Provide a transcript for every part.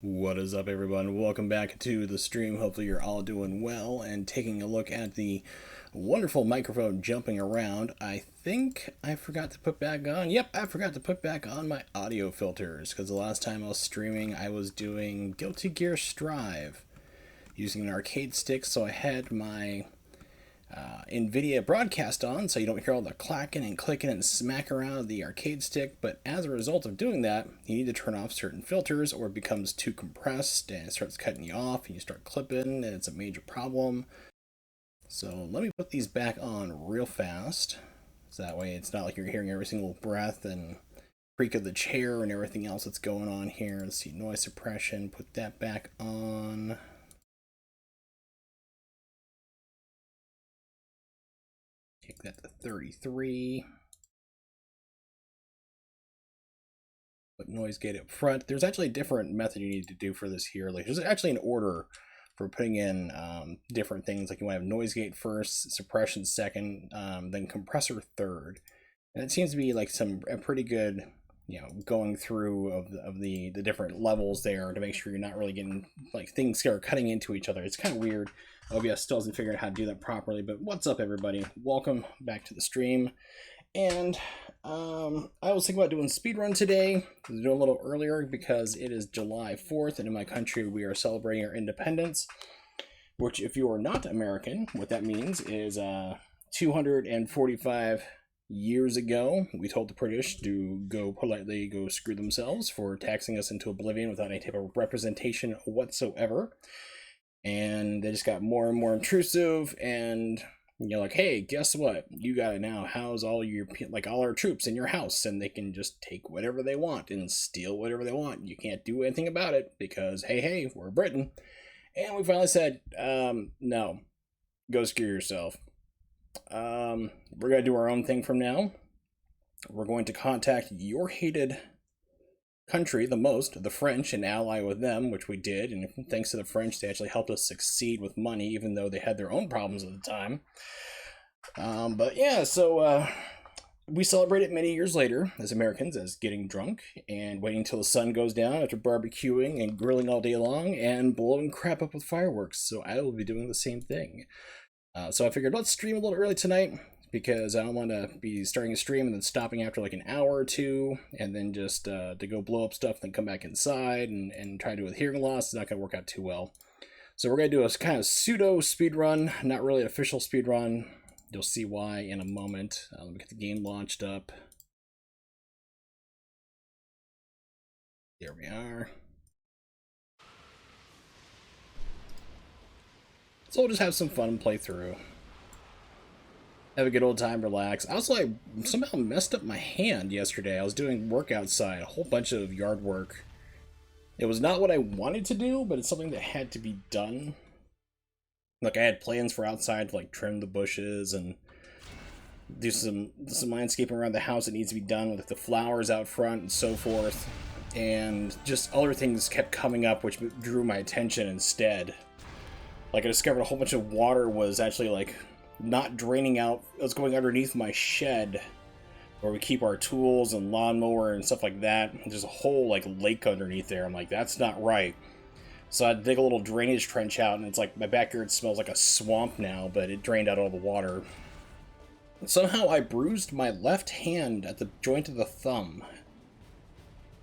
What is up, everyone? Welcome back to the stream. Hopefully you're all doing well and taking a look at the wonderful microphone jumping around. I think I forgot to put back on. Yep, I forgot to put back on my audio filters because the last time I was streaming I was doing Guilty Gear Strive using an arcade stick, so I had my NVIDIA broadcast on so you don't hear all the clacking and clicking and smack around the arcade stick, but as a result of doing that, you need to turn off certain filters or it becomes too compressed and it starts cutting you off and you start clipping and it's a major problem. So let me put these back on real fast, so that way it's not like you're hearing every single breath and creak of the chair and everything else that's going on here. Let's see, noise suppression, put that back on. Kick that to 33. Put noise gate up front. There's actually a different method you need to do for this here. Like, there's actually an order for putting in different things. Like, you want to have noise gate first, suppression second, then compressor third. And it seems to be like a pretty good, going through of the different levels there to make sure you're not really getting like things are cutting into each other. It's kind of weird. OBS still hasn't figured out how to do that properly, but what's up, everybody? Welcome back to the stream. And I was thinking about doing speedrun today. I do a little earlier because it is July 4th, and in my country we are celebrating our independence, which, if you are not American, what that means is 245 years ago, we told the British to go screw themselves for taxing us into oblivion without any type of representation whatsoever. And they just got more and more intrusive, and you're like, hey, guess what? You gotta now house all our troops in your house, and they can just take whatever they want and steal whatever they want. You can't do anything about it because, hey, we're Britain. And we finally said, no, go screw yourself. We're gonna do our own thing from now. We're going to contact your hated country the most, the French, and ally with them, which we did, and thanks to the French, they actually helped us succeed with money, even though they had their own problems at the time. But yeah, so we celebrate it many years later as Americans as getting drunk and waiting until the sun goes down after barbecuing and grilling all day long and blowing crap up with fireworks. So I will be doing the same thing. So I figured let's stream a little early tonight, because I don't want to be starting a stream and then stopping after like an hour or two and then just to go blow up stuff, then come back inside and try to do with hearing loss. It's not going to work out too well. So we're going to do a kind of pseudo speed run, not really an official speed run. You'll see why in a moment. Let me get the game launched up. There we are. So we'll just have some fun and play through. Have a good old time, relax. I also somehow messed up my hand yesterday. I was doing work outside, a whole bunch of yard work. It was not what I wanted to do, but it's something that had to be done. Like, I had plans for outside to like trim the bushes and do some landscaping around the house that needs to be done with the flowers out front and so forth. And just other things kept coming up which drew my attention instead. Like, I discovered a whole bunch of water was actually like not draining out. It was going underneath my shed where we keep our tools and lawnmower and stuff like that. There's a whole like lake underneath there. I'm like, that's not right. So I dig a little drainage trench out, and it's like my backyard smells like a swamp now, but it drained out all the water. Somehow I bruised my left hand at the joint of the thumb.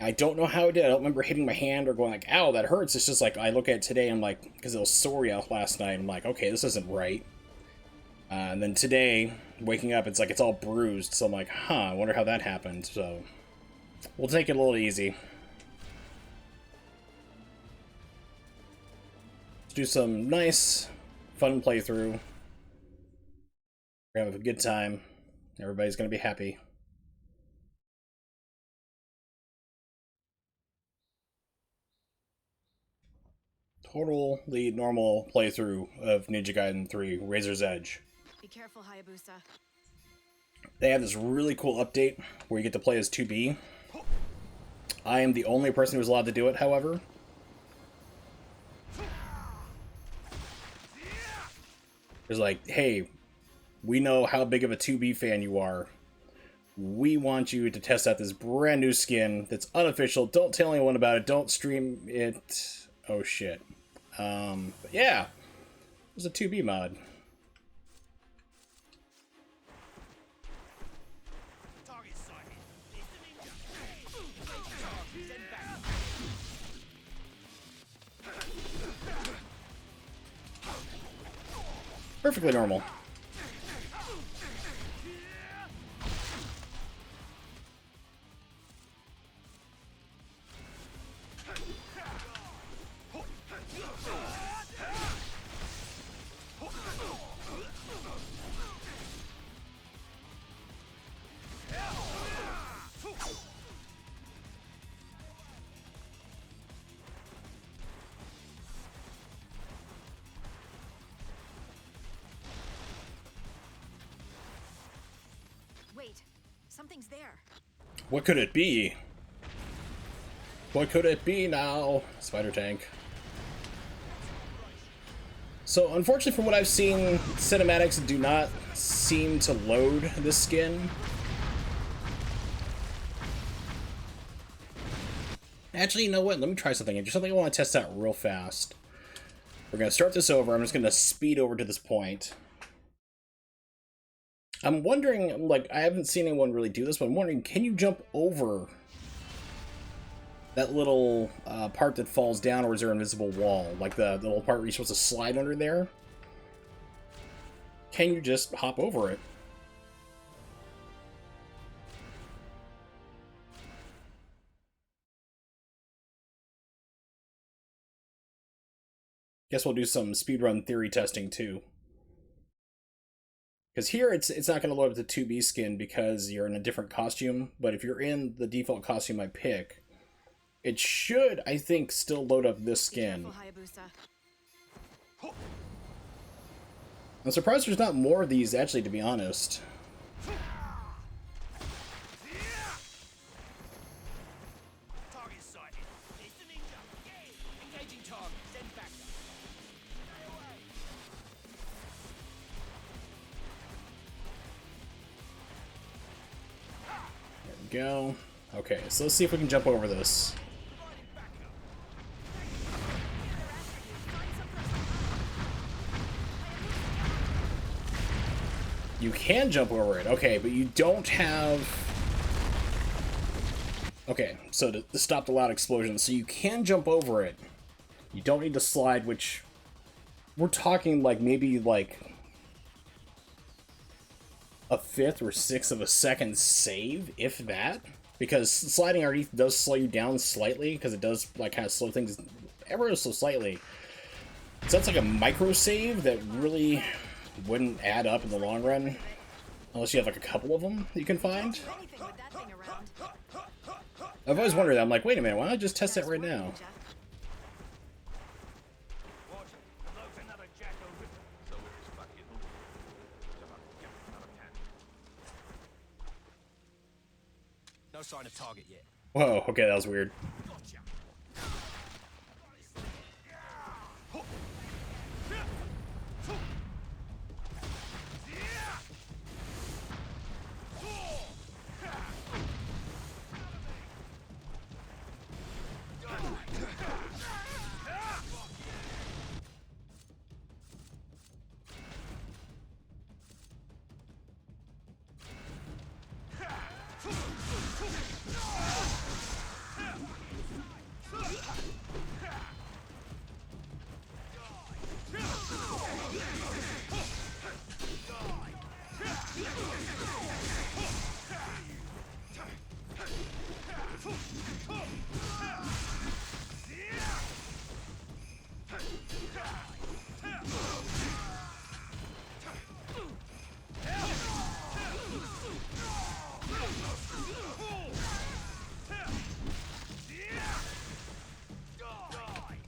I don't know how I did. I don't remember hitting my hand or going like, ow, that hurts. It's just like, I look at it today, I'm like, because it was sore out last night, I'm like, okay, this isn't right. And then today, waking up, it's like it's all bruised, so I'm like, I wonder how that happened. So we'll take it a little easy. Let's do some nice, fun playthrough. We're gonna have a good time. Everybody's gonna be happy. Totally normal playthrough of Ninja Gaiden 3, Razor's Edge. Be careful, Hayabusa. They have this really cool update where you get to play as 2B. I am the only person who's allowed to do it, however. It's like, hey, we know how big of a 2B fan you are. we want you to test out this brand new skin that's unofficial. Don't tell anyone about it. Don't stream it. Oh shit. But yeah, there's a 2B mod. Perfectly normal. Wait, something's there. What could it be? What could it be now? Spider tank. So, unfortunately, from what I've seen, cinematics do not seem to load this skin. Actually, you know what? Let me try something. There's something I want to test out real fast. We're going to start this over. I'm just going to speed over to this point. I'm wondering, like, I haven't seen anyone really do this, but I'm wondering, can you jump over that little part that falls down, or is there an invisible wall? Like the little part where you're supposed to slide under there? Can you just hop over it? Guess we'll do some speedrun theory testing too. Because here it's not going to load up the 2B skin because you're in a different costume, but if you're in the default costume I pick, it should, I think, still load up this skin. I'm surprised there's not more of these, actually, to be honest. There we go. Okay, so let's see if we can jump over this. You can jump over it, okay, but you don't have... Okay, so to stop the loud explosion, so you can jump over it. You don't need to slide, which... We're talking, like, maybe, like... a fifth or sixth of a second save, if that. Because sliding already does slow you down slightly, because it does, like, kind of slow things ever so slightly. So that's like a micro save that really wouldn't add up in the long run. Unless you have, like, a couple of them you can find. I've always wondered that. I'm like, wait a minute, why not just test that right now? No sign of target yet. Whoa, okay, that was weird.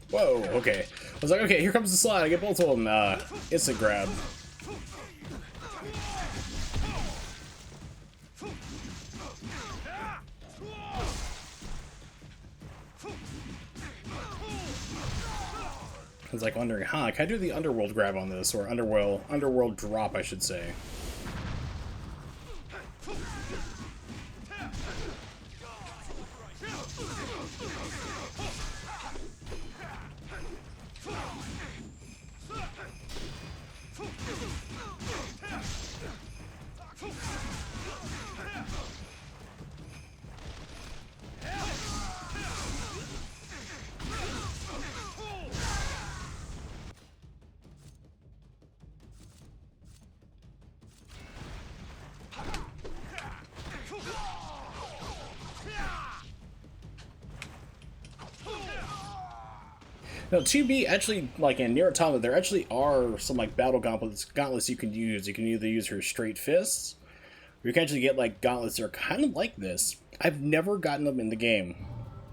Whoa, okay. I was like, okay, here comes the slide. I get both of them. Instant grab. I was like wondering, can I do the underworld grab on this? Or underworld drop, I should say. No, 2B actually, like in Nier Automata, there actually are some like battle gauntlets you can use. You can either use her straight fists, or you can actually get like gauntlets that are kind of like this. I've never gotten them in the game.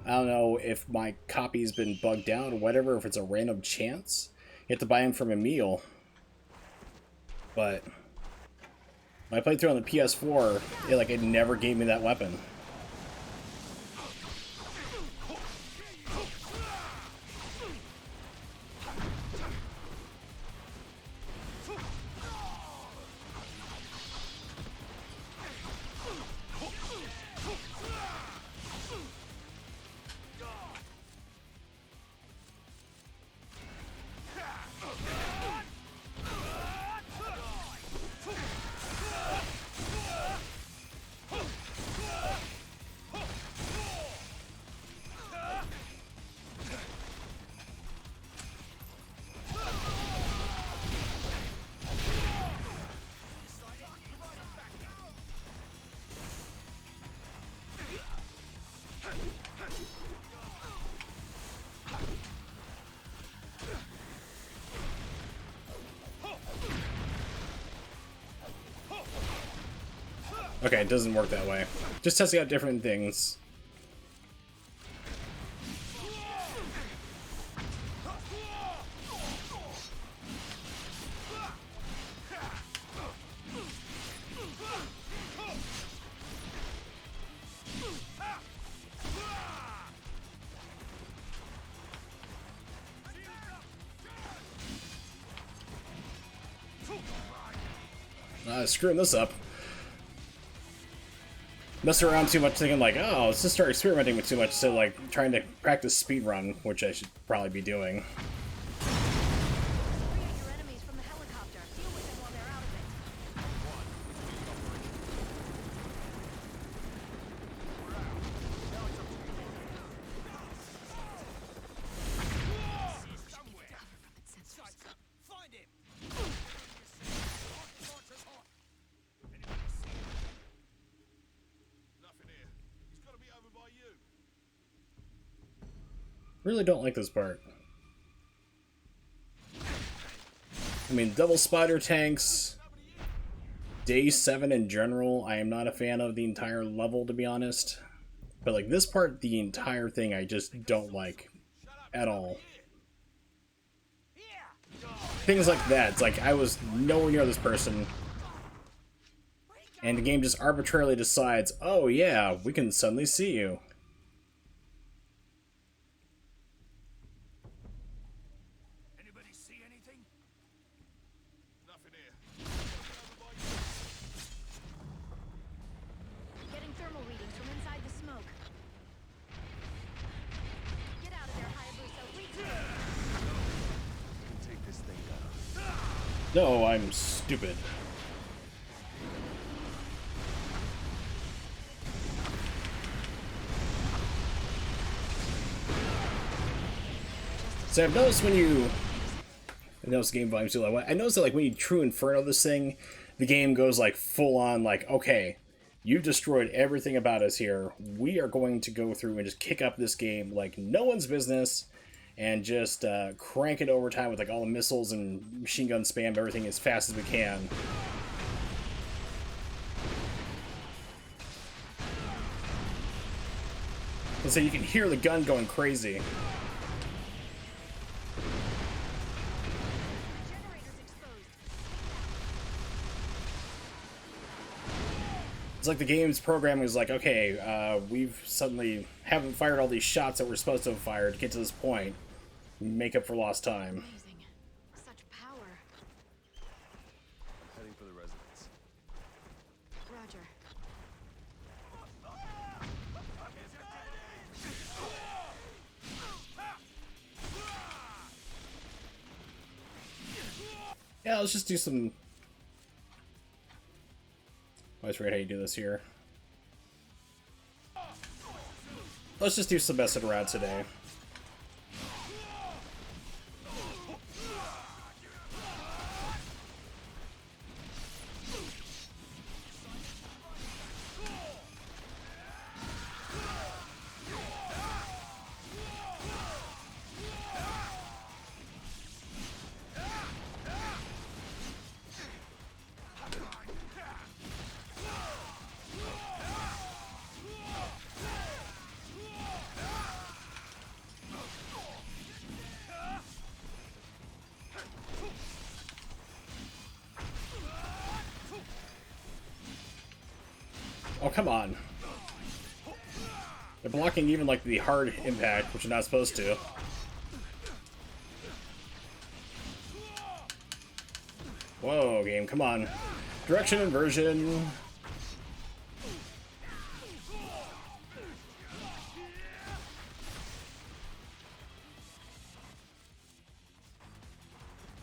I don't know if my copy's been bugged out or whatever, if it's a random chance. You have to buy them from a meal. But when I played through on the PS4, it never gave me that weapon. Okay, it doesn't work that way. Just testing out different things. Screwing this up. Messing around too much, thinking like, oh, let's just start experimenting with too much, so like trying to practice speedrun, which I should probably be doing. Your enemies from the helicopter. Deal with them while they're out of it. Find him! Nothing here. He's got to be over by you. Really don't like this part. I mean, double spider tanks. Day 7 in general, I am not a fan of the entire level, to be honest. But like this part, the entire thing, I just don't like at all. Things like that. It's like I was nowhere near this person, and the game just arbitrarily decides, oh yeah, we can suddenly see you. Anybody see anything? Nothing here. Getting thermal readings from inside the smoke. Get out of there, Hayabusa. Take this thing down. No, I'm stupid. So I've noticed when you... I noticed game volume too low. I noticed that like when you True Inferno this thing, the game goes like full on like, okay, you've destroyed everything about us here. We are going to go through and just kick up this game like no one's business, and just crank it over time with like all the missiles and machine gun spam everything as fast as we can. And so you can hear the gun going crazy. Generators exposed. It's like the game's programming is like, okay, we've suddenly haven't fired all these shots that we're supposed to have fired to get to this point. Make up for lost time. Amazing. Such power. Heading for the residence. Roger. Yeah, let's just do some... I always forget how you do this here. Let's just do some messing around today. Oh, come on. They're blocking even, like, the hard impact, which you're not supposed to. Whoa, game, come on. Direction inversion.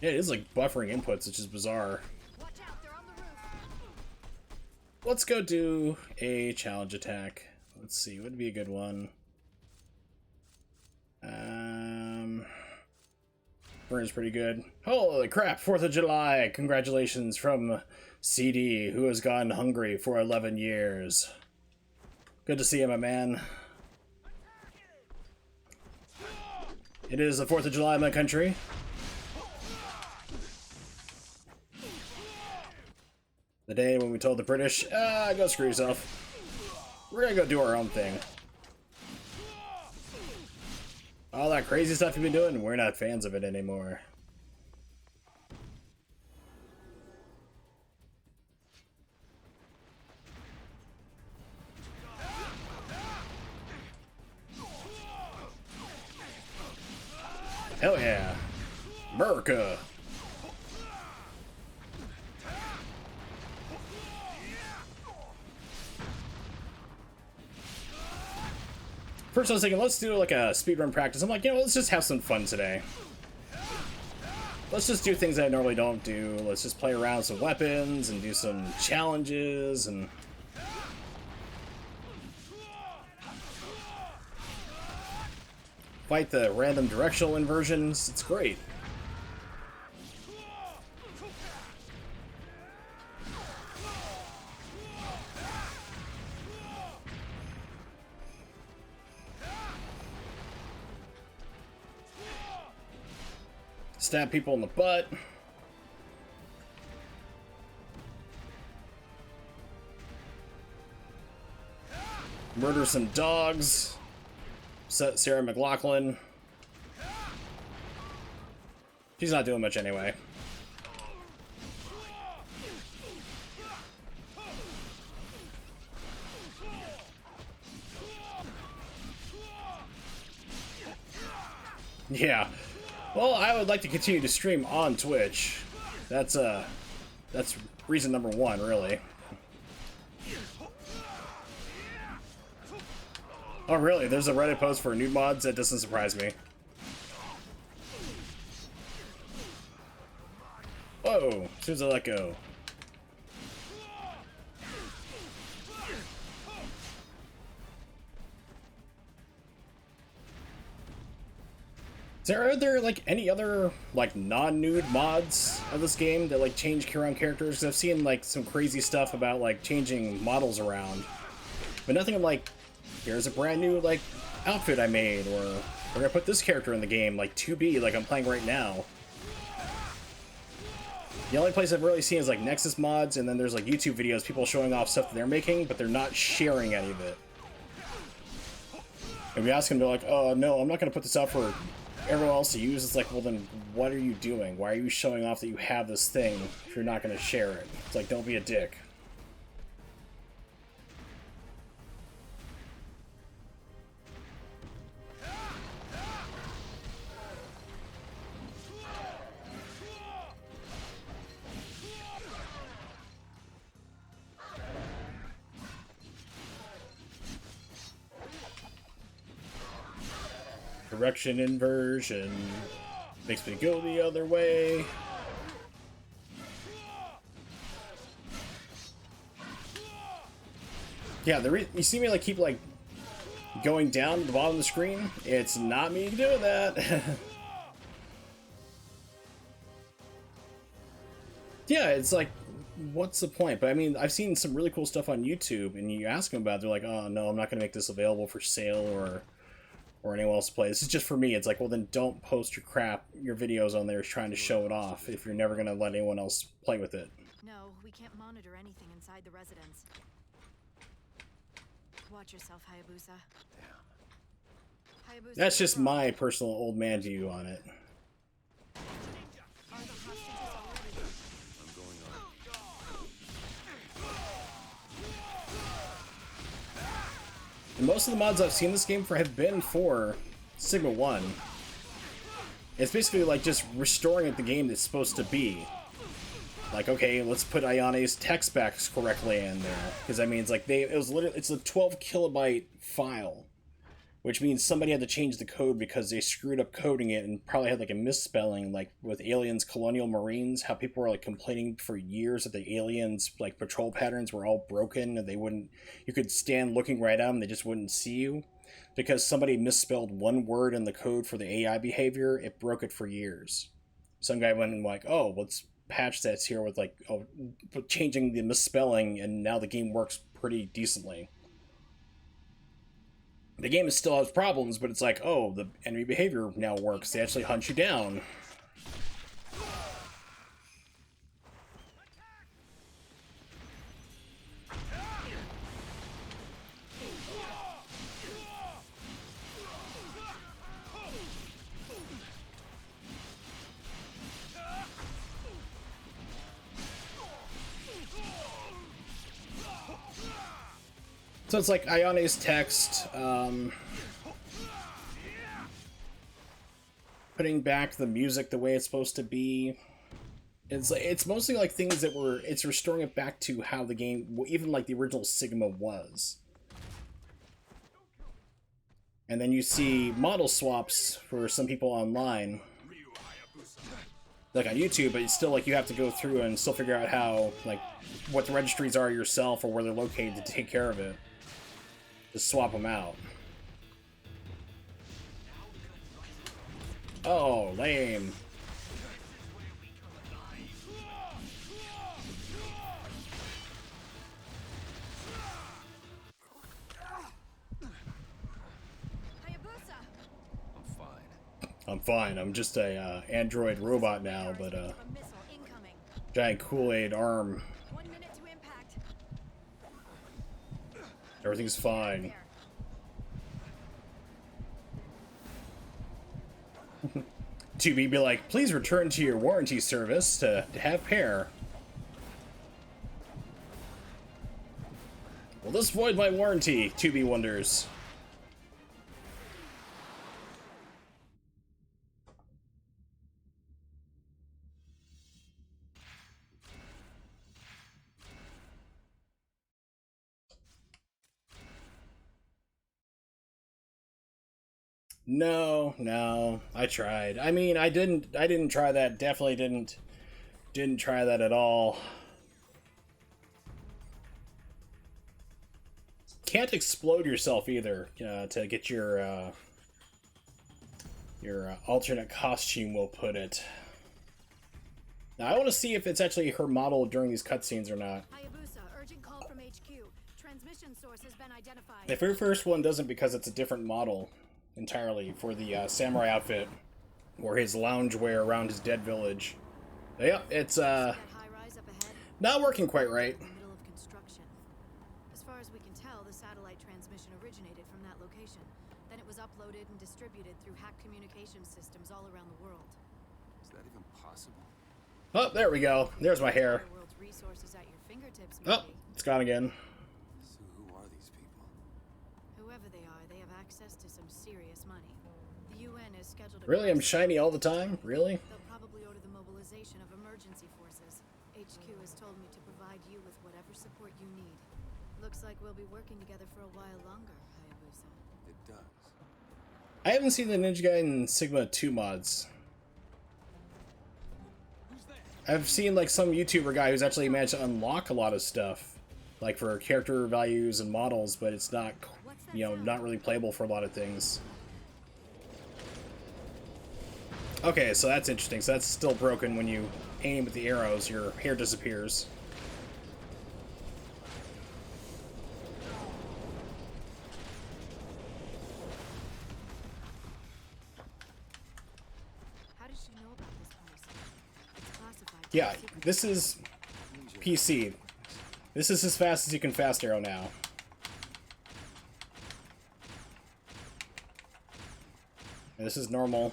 Yeah, it is like buffering inputs, which is bizarre. Watch out, they're on the roof. Let's go do a challenge attack. Let's see, what would be a good one? Burn's pretty good. Holy crap, 4th of July! Congratulations from CD, who has gone hungry for 11 years. Good to see you, my man. It is the 4th of July in my country. The day when we told the British, go screw yourself. We're gonna go do our own thing. All that crazy stuff you've been doing, we're not fans of it anymore. Hell yeah. America. First I was thinking, let's do like a speedrun practice. I'm like, you know, let's just have some fun today. Let's just do things that I normally don't do. Let's just play around with some weapons and do some challenges and... fight the random directional inversions. It's great. Stab people in the butt. Murder some dogs. Sarah McLachlan. She's not doing much anyway. Yeah. Well, I would like to continue to stream on Twitch. That's reason number one, really. Oh, really? There's a Reddit post for nude mods? That doesn't surprise me. Whoa! As soon as I let go. Are there like any other like non-nude mods of this game that like change around characters? 'Cause I've seen like some crazy stuff about like changing models around, but nothing like here's a brand new like outfit I made, or we're gonna put this character in the game like 2B like I'm playing right now. The only place I've really seen is like Nexus mods, and then there's like YouTube videos people showing off stuff that they're making, but they're not sharing any of it. And we ask them, they're like, "Oh no, I'm not gonna put this out for everyone else to use." It's like, well then what are you doing? Why are you showing off that you have this thing if you're not going to share it? It's like, don't be a dick. Direction inversion makes me go the other way. Yeah, you see me like keep like going down to the bottom of the screen. It's not me doing that. Yeah, it's like, what's the point? But I mean, I've seen some really cool stuff on YouTube, and you ask them about it, they're like, oh no, I'm not going to make this available for sale or anyone else to play. This is just for me. It's like, well then don't post your videos on there trying to show it off if you're never going to let anyone else play with it. No, we can't monitor anything inside the residence. Watch yourself, Hayabusa. Hayabusa, That's just what's wrong? my personal old man view on it. Are the hostages already? I'm going on. Most of the mods I've seen this game for have been for Sigma 1. It's basically like just restoring it the game that's supposed to be. Like, okay, let's put Ayane's text back correctly in there. Because that means, like, it's a 12 kilobyte file. Which means somebody had to change the code because they screwed up coding it and probably had, like, a misspelling. Like, with Aliens Colonial Marines, how people were, like, complaining for years that the aliens, like, patrol patterns were all broken and they wouldn't... You could stand looking right at them, they just wouldn't see you. Because somebody misspelled one word in the code for the AI behavior, it broke it for years. Some guy went and, like, oh, let's patch that's here with, like, changing the misspelling, and now the game works pretty decently. The game still has problems, but it's like, oh, the enemy behavior now works. They actually hunt you down. So it's like Ayane's text, putting back the music the way it's supposed to be. It's mostly like things that it's restoring it back to how the game, even like the original Sigma was. And then you see model swaps for some people online, like on YouTube, but it's still like you have to go through and still figure out how, like, what the registries are yourself or where they're located to take care of it. Just swap them out. Oh, lame. Hayabusa! I'm fine. I'm fine. I'm just a android robot now, but A missile incoming. giant Kool-Aid arm. 1 minute to impact. Everything's fine. There. 2B be like, please return to your warranty service to have pair. Will this void my warranty? 2B wonders. No, I tried. I mean, I didn't try that. Definitely didn't try that at all. Can't explode yourself either to get your alternate costume, we'll put it. Now, I want to see if it's actually her model during these cutscenes or not. Hayabusa, urgent call from HQ. Transmission source has been identified. The very first one doesn't because it's a different model entirely for the samurai outfit or his loungewear around his dead village. Yep, it's That high-rise up ahead? not working quite right. In the middle of construction. As far as we can tell, the satellite transmission originated from that location. Then it was uploaded and distributed through hacked communication systems all around the world. Is that even possible? Oh, there we go. There's my hair. The world's resources at your fingertips, Oh, maybe. it's gone again. So who are these people? Whoever they are, they have access to some serious money. The UN is scheduled to... Really? I'm shiny all the time? Really? They'll probably order the mobilization of emergency forces. HQ has told me to provide you with whatever support you need. Looks like we'll be working together for a while longer, Hayabusa. It does. I haven't seen the Ninja Gaiden Sigma 2 mods. I've seen like some YouTuber guy who's actually managed to unlock a lot of stuff, like for character values and models, but it's not, not really playable for a lot of things. Okay, so that's interesting. So that's still broken when you aim with the arrows, your hair disappears. How does she know about this place? It's classified. Yeah, this is PC. This is as fast as you can fast arrow now. And this is normal.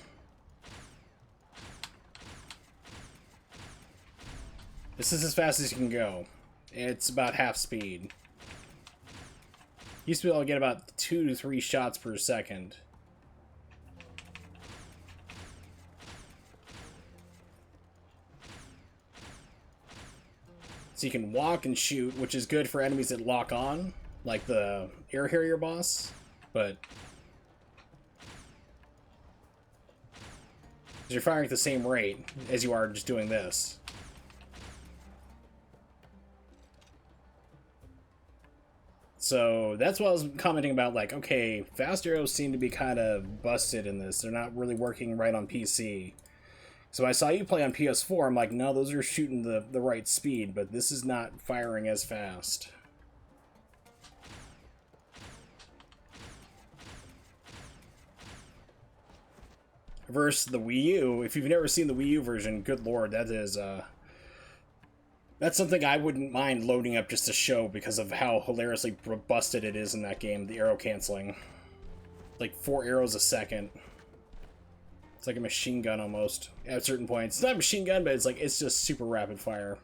This is as fast as you can go. It's about half speed. Used to be able to get about 2 to 3 shots per second. So you can walk and shoot, which is good for enemies that lock on, like the air harrier boss, but you're firing at the same rate as you are just doing this. So that's what I was commenting about, like, okay, fast arrows seem to be kind of busted in this. They're not really working right on PC. So I saw you play on PS4, I'm like, no, those are shooting the right speed, but this is not firing as fast. Versus the Wii U, if you've never seen the Wii U version, good lord, that is, that's something I wouldn't mind loading up just to show because of how hilariously busted it is in that game, the arrow canceling. Like 4 arrows a second. It's like a machine gun almost at certain points. It's not a machine gun, but it's just super rapid fire.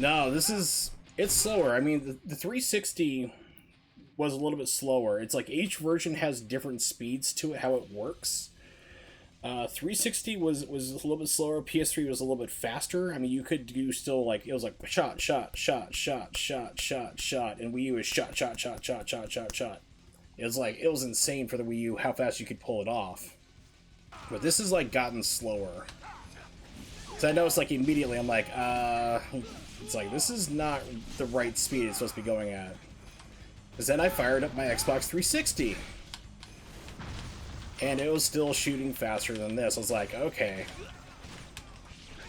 No, it's slower. I mean, the 360 was a little bit slower. It's like each version has different speeds to it, how it works. 360 was a little bit slower. PS3 was a little bit faster. I mean, you could do still, like, it was like shot, shot, shot, shot, shot, shot, shot, and Wii U was shot, shot, shot, shot, shot, shot, shot. It was insane for the Wii U how fast you could pull it off. But this has like gotten slower. So I noticed like immediately I'm like, it's like this is not the right speed it's supposed to be going at. Because then I fired up my Xbox 360. And it was still shooting faster than this. I was like, okay.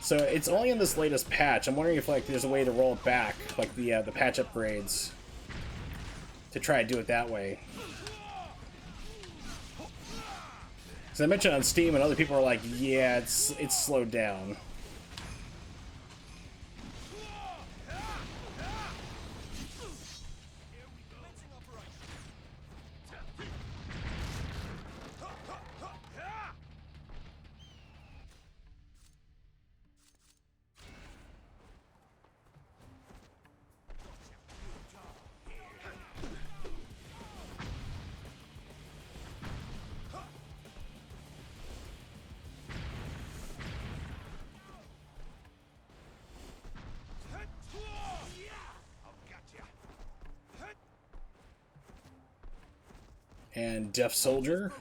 So it's only in this latest patch. I'm wondering if like there's a way to roll it back, like the patch upgrades, to try to do it that way. Because I mentioned on Steam and other people are like, yeah, it's slowed down. And Deaf Soldier.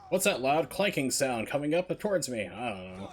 What's that loud clanking sound coming up towards me? I don't know.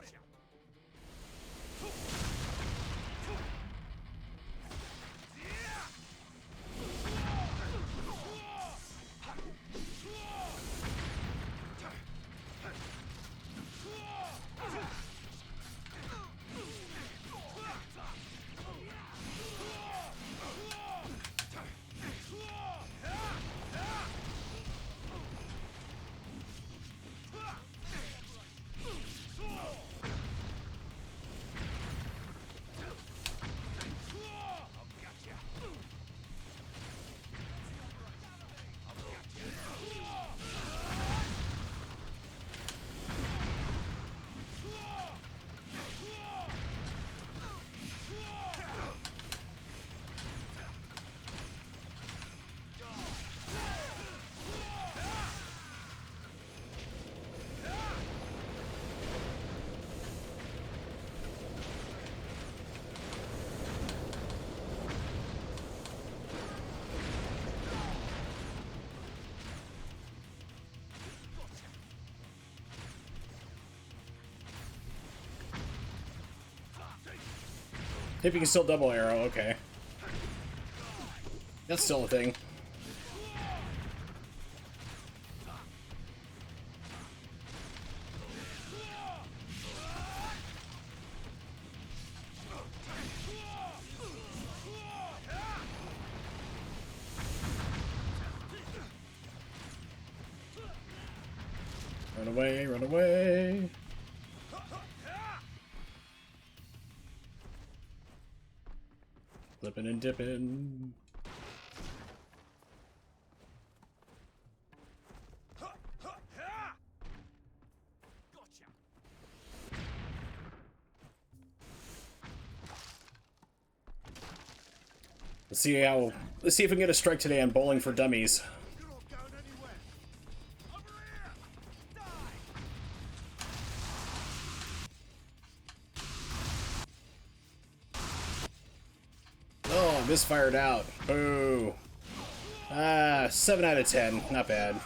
If you can still double arrow, okay. That's still a thing. Run away, run away. Slipping and dipping. Let's see if we can get a strike today on Bowling for Dummies. You're not going anywhere. Over here. Die. Oh, misfired out. Boo. 7 out of 10. Not bad.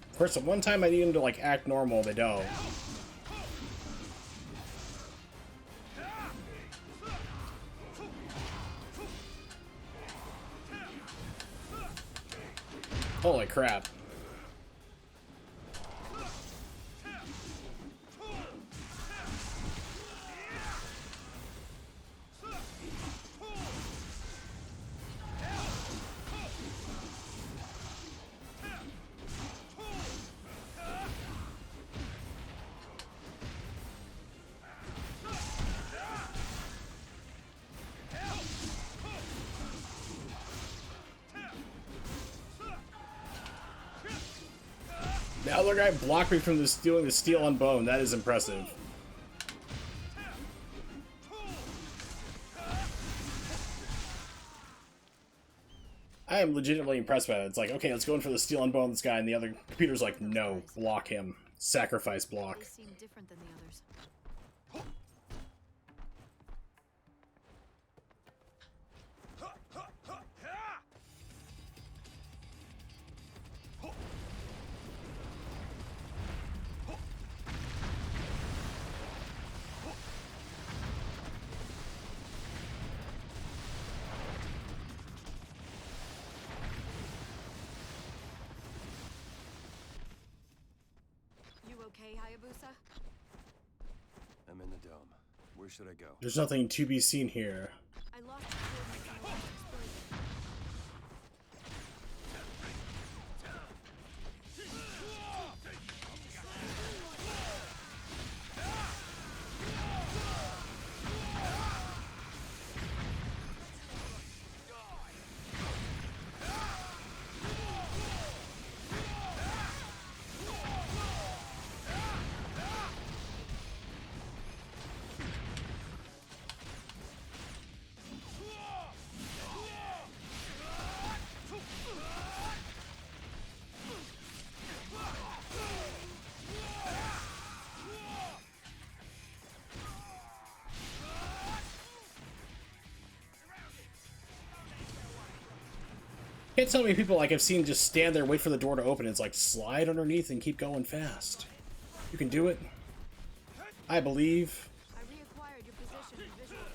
Of course, the one time I need them to, like, act normal, they don't. Holy crap. The other guy blocked me from stealing the steel on bone. That is impressive. I am legitimately impressed by it. It's like, okay, let's go in for the steel and bone this guy, and the other computer's like, no, block him. Sacrifice block. They seem different than the others. You okay, Hayabusa? I'm in the dome. Where should I go? There's nothing to be seen here. I lost the coordinates on the last explosion. Can't tell me people like I've seen just stand there, wait for the door to open. It's like slide underneath and keep going fast. You can do it. I believe. I reacquired your position and visual feed.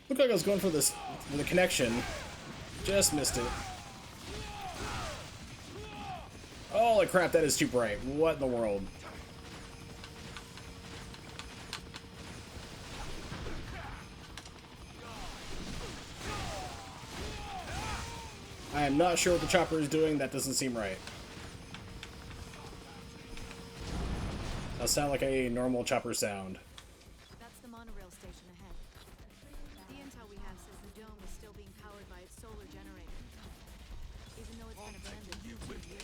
Looked like I was going for this for the connection. Just missed it. Holy crap, that is too bright. What in the world? I am not sure what the chopper is doing. That doesn't seem right. That sound like a normal chopper sound. That's the monorail station ahead. The intel we have says the dome is still being powered by its solar generator, even though it's been abandoned for 2 years.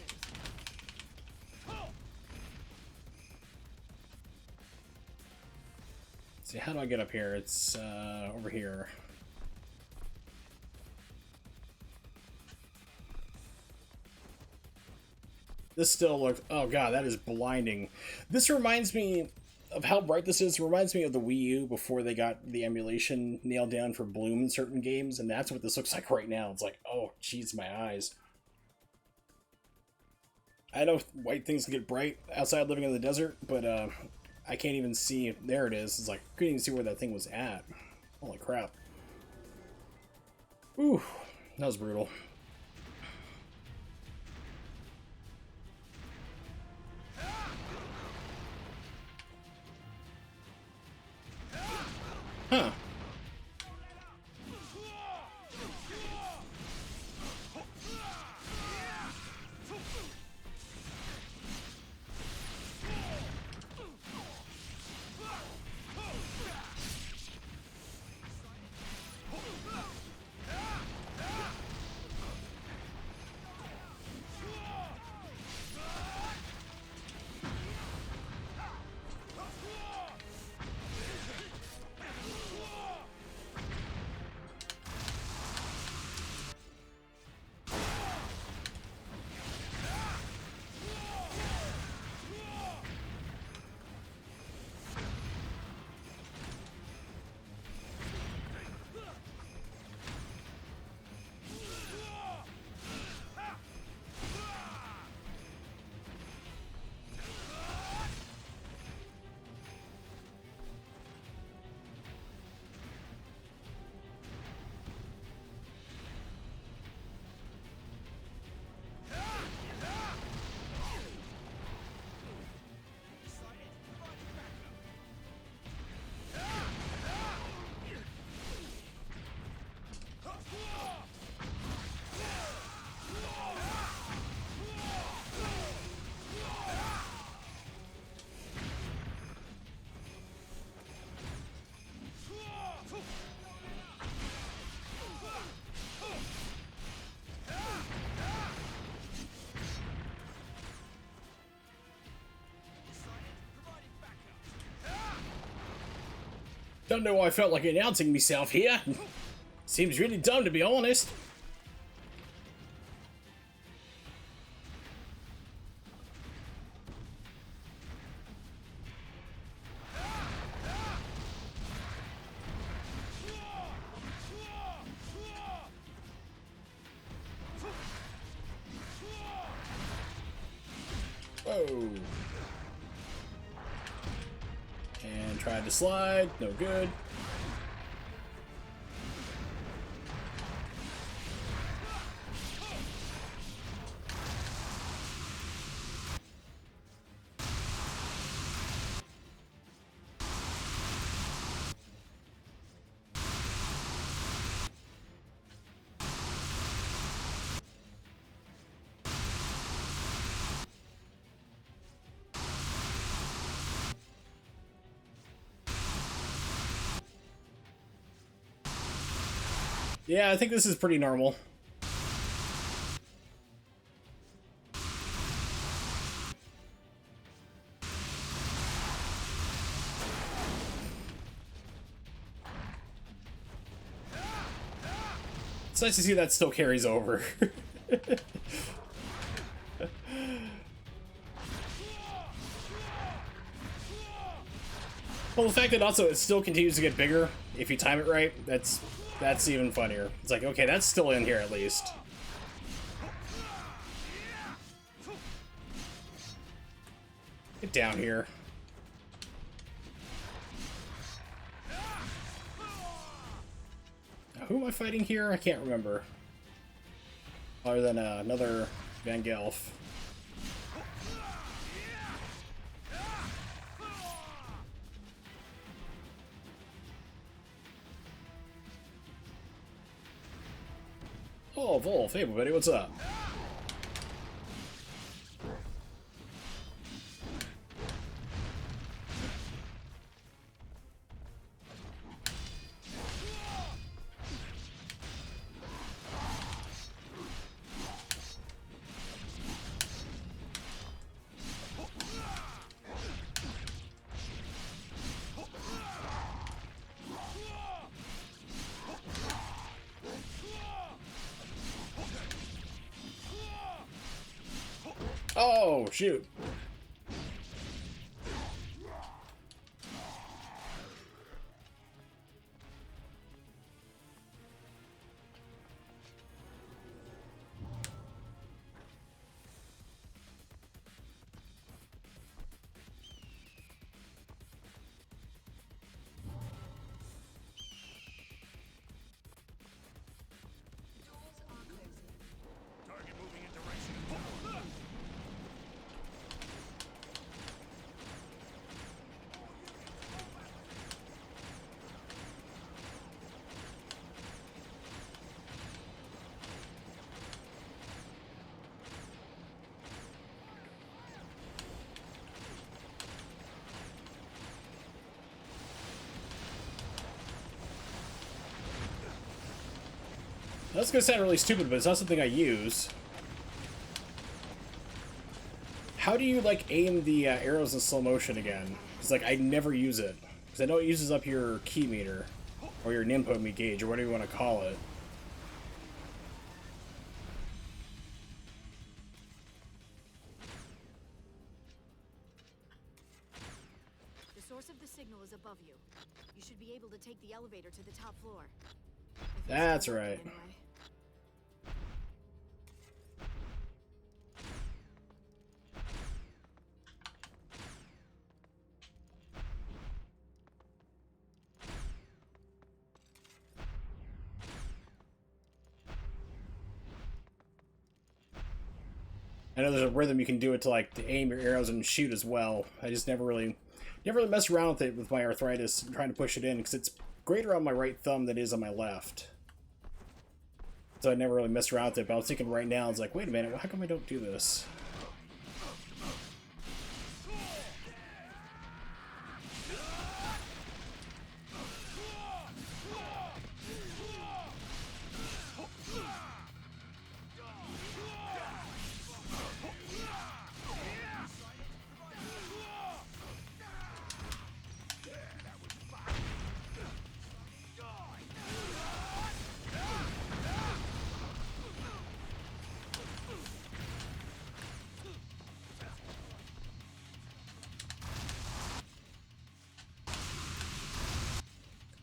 See, how do I get up here? It's over here. This still looks... Oh god, that is blinding. This reminds me of how bright this is. It reminds me of the Wii U before they got the emulation nailed down for bloom in certain games, and that's what this looks like right now. It's like, oh, jeez, my eyes. I know white things can get bright outside living in the desert, but I can't even see... There it is. It's like, I couldn't even see where that thing was at. Holy crap. Ooh, that was brutal. Huh. Don't know why I felt like announcing myself here. Seems really dumb, to be honest. Whoa. And tried to slide, no good. Yeah, I think this is pretty normal. It's nice to see that still carries over. Well, the fact that also it still continues to get bigger if you time it right, that's even funnier. It's like, okay, that's still in here at least. Get down here. Now, who am I fighting here? I can't remember. Other than another Van Gelf. Oh, Wolf, hey everybody, what's up? Oh, shoot. Target moving in direction. That's gonna sound really stupid, but it's not something I use. How do you, like, aim the arrows in slow motion again? Because, like, I never use it. Because I know it uses up your key meter. Or your Nimpo gauge, or whatever you want to call it. The source of the signal is above you. You should be able to take the elevator to the top floor. If it's That's still working right. anyway. I know there's a rhythm you can do it to, like, to aim your arrows and shoot as well. I just never really mess around with it with my arthritis and trying to push it in, because it's greater on my right thumb than it is on my left. So I never really messed around with it, but I was thinking right now, it's like, wait a minute, how come I don't do this?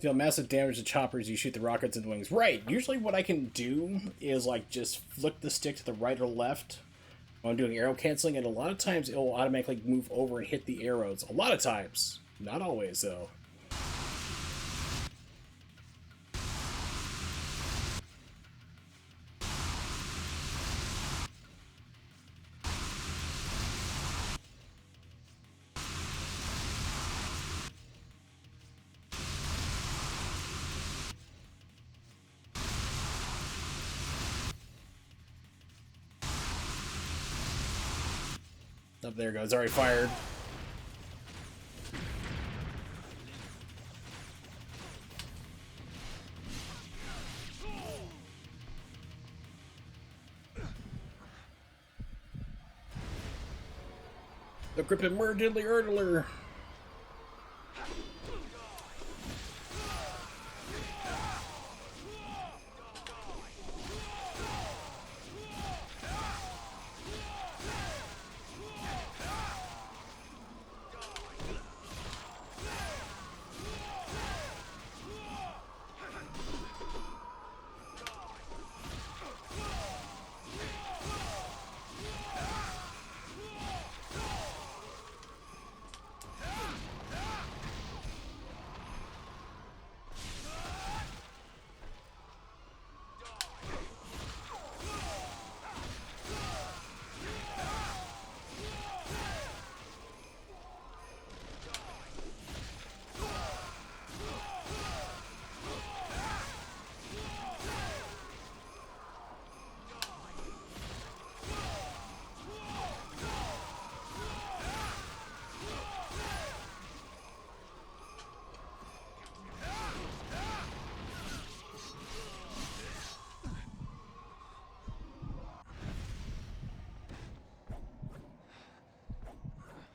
Deal massive damage to choppers, you shoot the rockets in the wings. Right, usually what I can do is, like, just flick the stick to the right or left when I'm doing arrow canceling, and a lot of times it will automatically move over and hit the arrows. A lot of times. Not always, though. Oh, there it goes. Already fired. The grip and murder diddly urdler.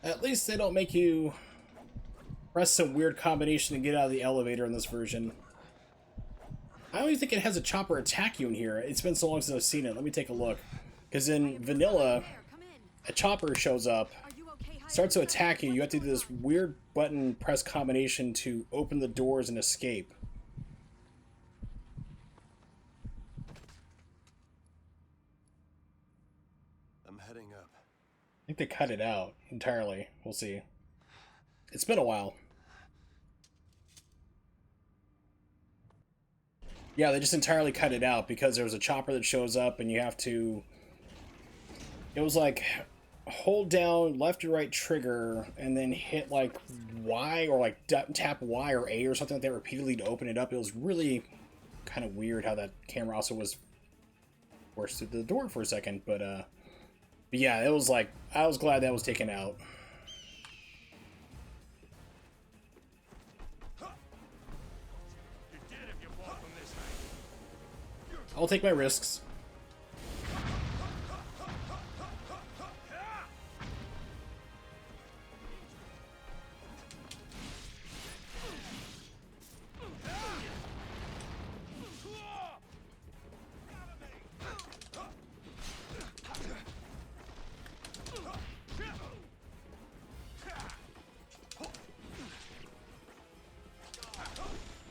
At least they don't make you press some weird combination to get out of the elevator in this version. I don't even think it has a chopper attack you in here. It's been so long since I've seen it. Let me take a look. Because in vanilla, There, come in. a chopper shows up, Are you okay? starts to attack you. You have to do this weird button press combination to open the doors and escape. I'm heading up. I think they cut it out entirely. We'll see. It's been a while. Yeah, they just entirely cut it out because there was a chopper that shows up and you have to... It was like hold down left or right trigger and then hit like Y or like tap Y or A or something like that repeatedly to open it up. It was really kind of weird how that camera also was forced through the door for a second, but yeah, it was like, I was glad that was taken out. You're dead if you walk from this height. I'll take my risks.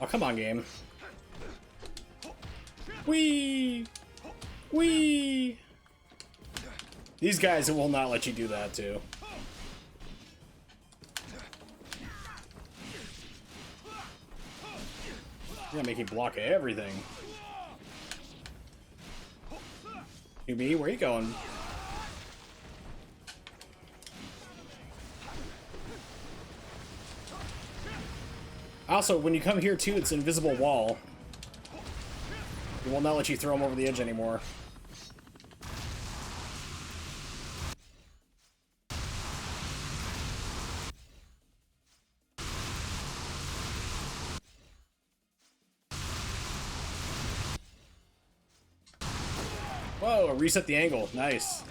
Oh, come on, game. Whee! Whee! These guys will not let you do that, too. You're gonna make me block everything. You me? Where you going? Also, when you come here too, it's an invisible wall. It will not let you throw them over the edge anymore. Whoa, reset the angle. Nice.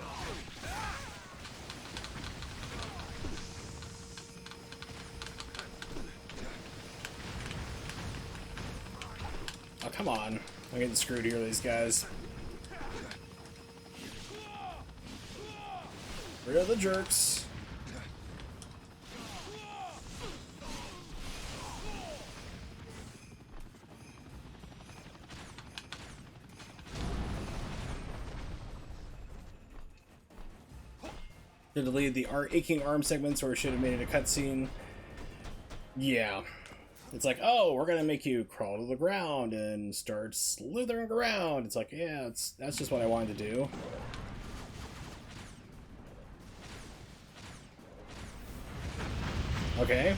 Oh, come on. I'm getting screwed here, these guys. Rid of the jerks. They deleted the aching arm segments, or should have made it a cutscene. Yeah. It's like, oh, we're gonna make you crawl to the ground and start slithering around. It's like, yeah, that's just what I wanted to do. Okay.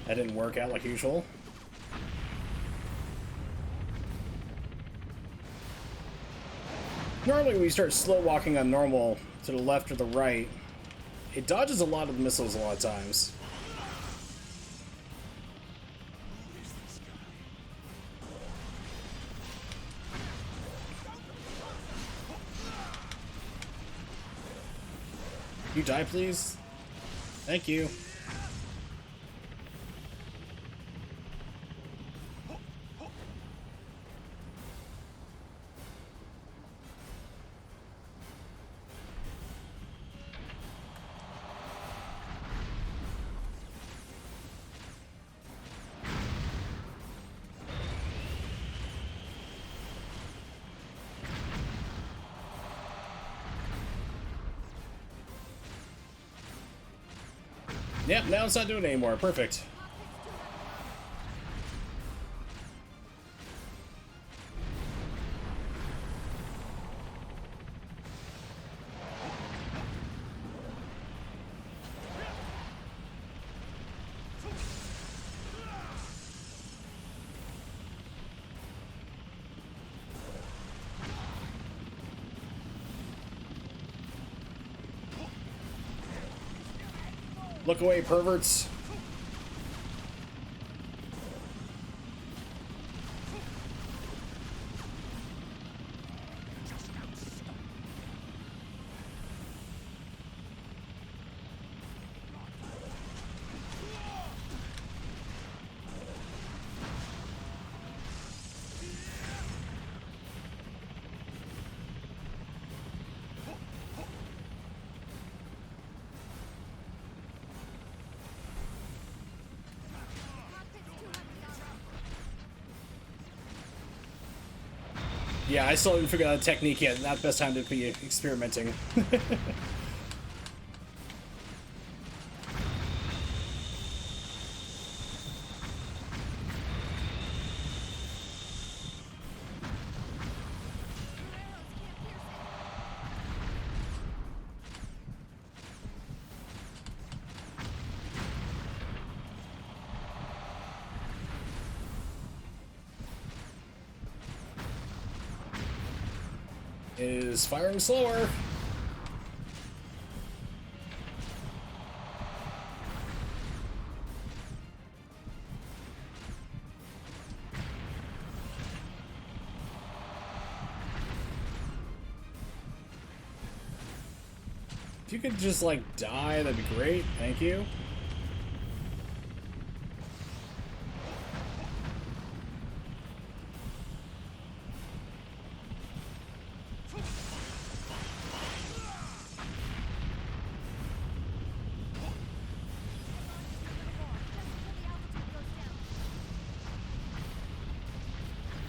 That didn't work out like usual. Normally when you start slow walking on normal to the left or the right, it dodges a lot of missiles a lot of times. You die, please? Thank you. Yep, now it's not doing it anymore. Perfect. Look away, perverts. Yeah, I still haven't figured out a technique yet. Not the best time to be experimenting. Is firing slower. If you could just like die, that'd be great. Thank you.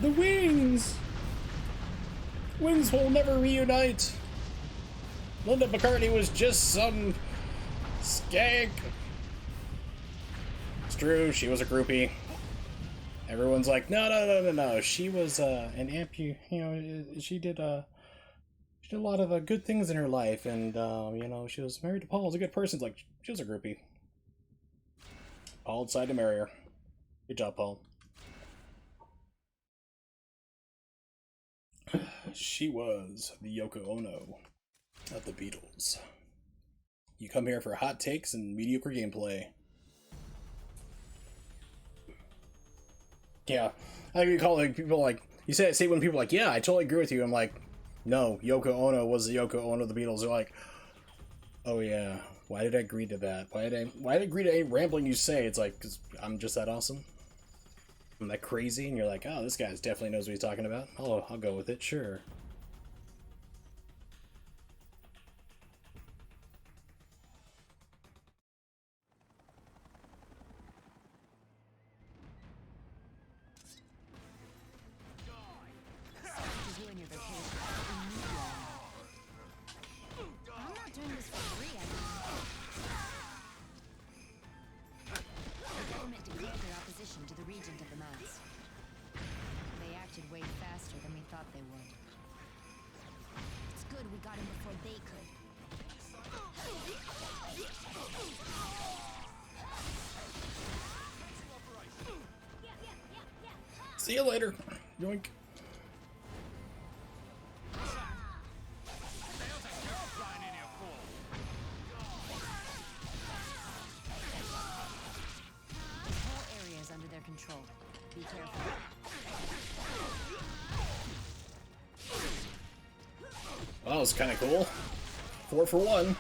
The wings! Wings will never reunite! Linda McCartney was just some skank. It's true, she was a groupie. Everyone's like, no. She was an ampu. You know, she did a lot of good things in her life, and you know, she was married to Paul. Was a good person. It's like she was a groupie. Paul decided to marry her. Good job, Paul. She was the Yoko Ono of the Beatles. You come here for hot takes and mediocre gameplay. Yeah, I think you call like people like you say when people are like, yeah, I totally agree with you. I'm like, no, Yoko Ono was the Yoko Ono of the Beatles. They're like, oh yeah, why did I agree to that? Why did I agree to any rambling you say? It's like, 'cause I'm just that awesome. I'm that crazy, and you're like, oh, this guy definitely knows what he's talking about. I'll go with it, sure. I'm not doing this for free, I mean. The government declared their opposition to the Regent of the Mass. They acted way faster than we thought they would. It's good we got him before they could. See you later. Yoink. Under their control. Be careful. Well, that was kind of cool. 4 for 1.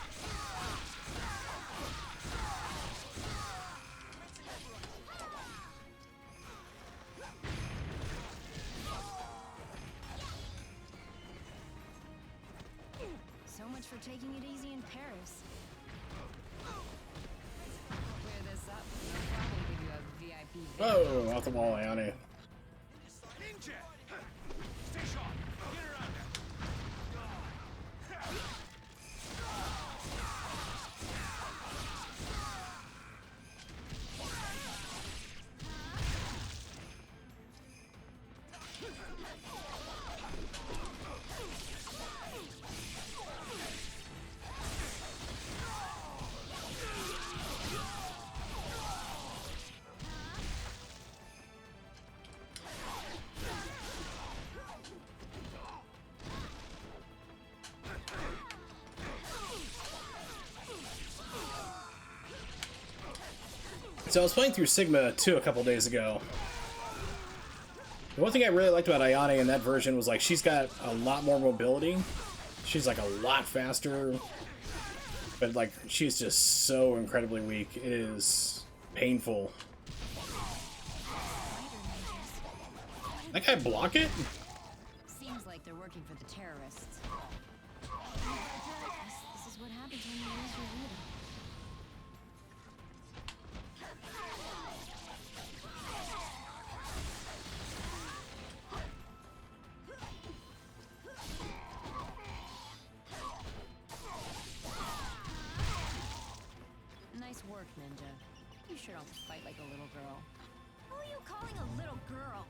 So much for taking it easy in Paris. Clear this up. They'll probably give you a VIP. Oh, off the wall, Ayane. Ninja! Stay sharp! Get around there! So I was playing through Sigma 2 a couple days ago. The one thing I really liked about Ayane in that version was like she's got a lot more mobility. She's like a lot faster. But like she's just so incredibly weak. It is painful. That guy block it? Seems like they're working for the terrorists. This is what happens when you lose your leader. sure don't fight like a little girl. Who are you calling a little girl?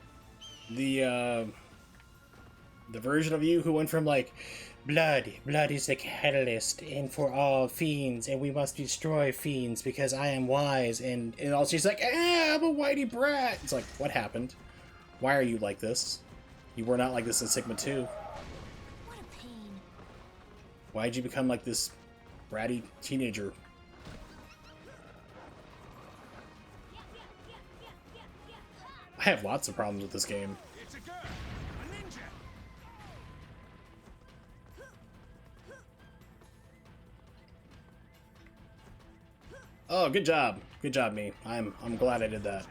The version of you who went from like, blood is the catalyst, and for all fiends, and we must destroy fiends because I am wise, and all she's like, I'm a whitey brat. It's like, what happened? Why are you like this? You were not like this in Sigma 2. What a pain. Why'd you become like this bratty teenager? I have lots of problems with this game. It's a girl! A ninja! Oh, good job. Good job, me. I'm glad I did that.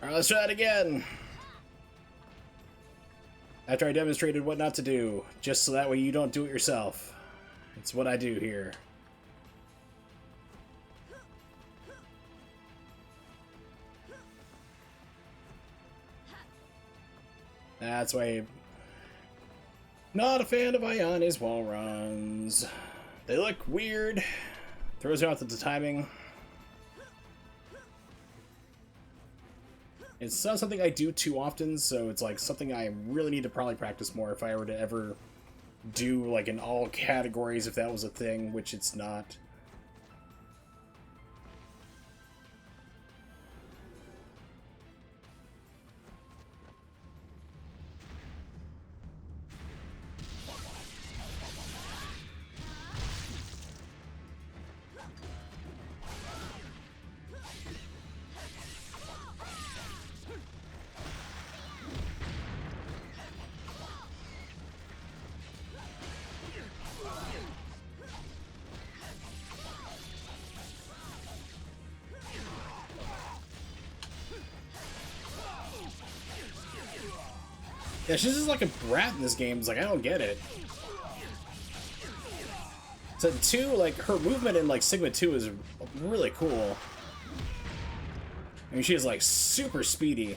Alright, let's try that again. After I demonstrated what not to do, just so that way you don't do it yourself. It's what I do here. That's why. Not a fan of Ione's wall runs. They look weird. Throws you off with the timing. It's not something I do too often, so it's like something I really need to probably practice more if I were to ever do like in all categories, if that was a thing, which it's not. Yeah, she's just like a brat in this game. It's like, I don't get it. So 2, like, her movement in, like, Sigma 2 is really cool. I mean, she is, like, super speedy.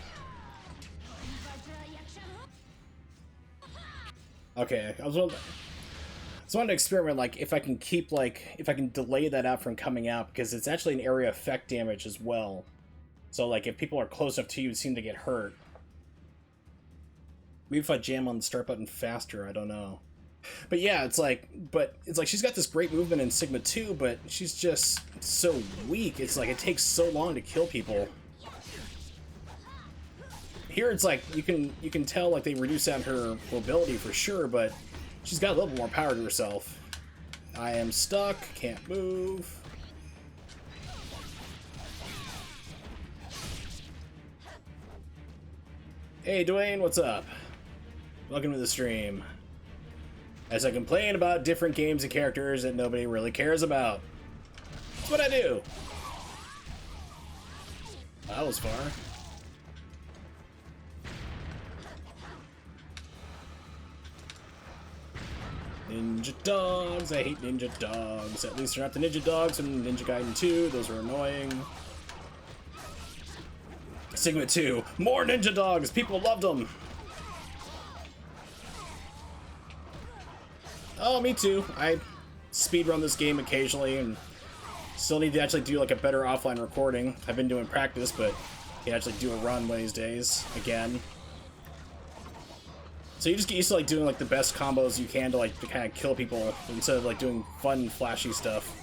Okay, I was wanting to experiment, like, if I can keep, like, if I can delay that out from coming out, because it's actually an area effect damage as well. So, like, if people are close enough to you, you seem to get hurt. Maybe if I jam on the start button faster, I don't know. But yeah, it's like she's got this great movement in Sigma 2, but she's just so weak. It's like it takes so long to kill people. Here it's like you can tell like they reduce down her mobility for sure, but she's got a little bit more power to herself. I am stuck, can't move. Hey Dwayne, what's up? Welcome to the stream. As I complain about different games and characters that nobody really cares about. That's what I do. That was far. Ninja dogs. I hate ninja dogs. At least they're not the ninja dogs from Ninja Gaiden 2. Those are annoying. Sigma 2. More ninja dogs. People loved them. Oh, me too. I speedrun this game occasionally and still need to actually do like a better offline recording. I've been doing practice, but can't actually do a run one of these days again. So you just get used to like doing like the best combos you can to like to kind of kill people instead of like doing fun, flashy stuff.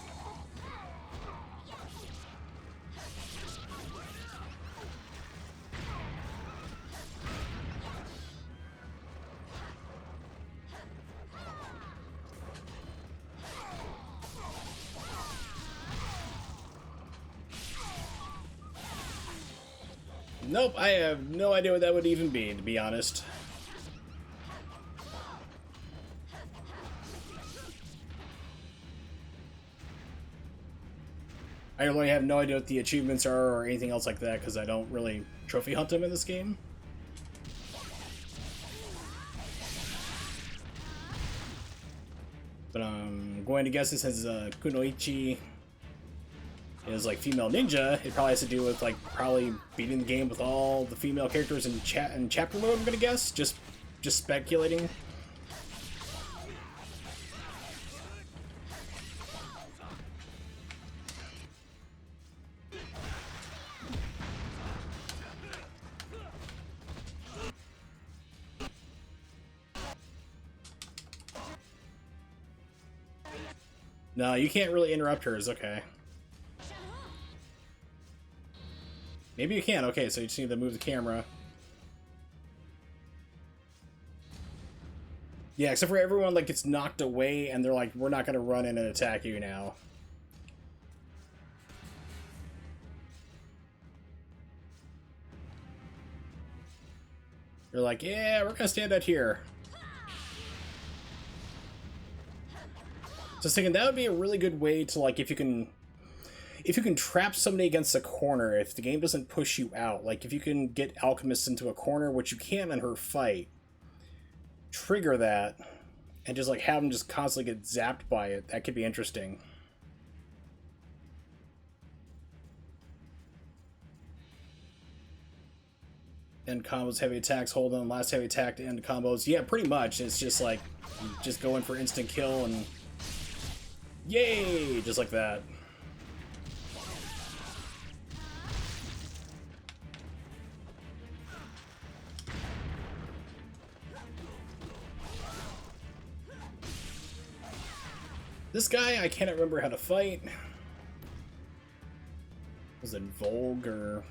Nope, I have no idea what that would even be, to be honest. I really have no idea what the achievements are or anything else like that, because I don't really trophy hunt them in this game. But I'm going to guess this as Kunoichi. is like female ninja, it probably has to do with like probably beating the game with all the female characters in chapter mode. I'm gonna guess, just speculating. No, you can't really interrupt hers. Okay. Maybe you can. Okay, so you just need to move the camera. Yeah, except for everyone like gets knocked away and they're like, we're not gonna run in and attack you now. They're like, yeah, we're gonna stand out here. So I was thinking that would be a really good way to, like, if you can trap somebody against a corner, if the game doesn't push you out, like if you can get Alchemist into a corner, which you can in her fight, trigger that, and just like have them just constantly get zapped by it, that could be interesting. End combos, heavy attacks, hold on, last heavy attack to end combos. Yeah, pretty much. It's just like, just go in for instant kill and yay! Just like that. This guy, I cannot remember how to fight. Was it Volg or...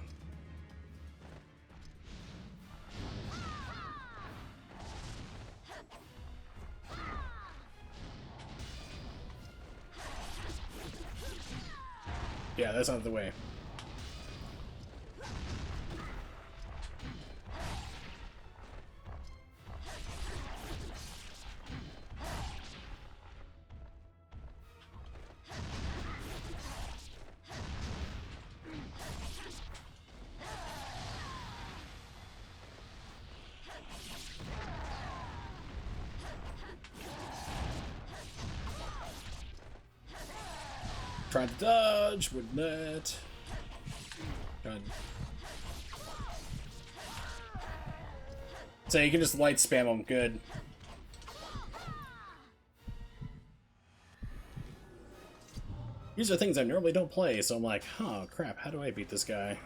Yeah, that's not the way. Tried to dodge, would not. Tried. So you can just light spam them, good. These are things I normally don't play, so I'm like, huh, crap, how do I beat this guy?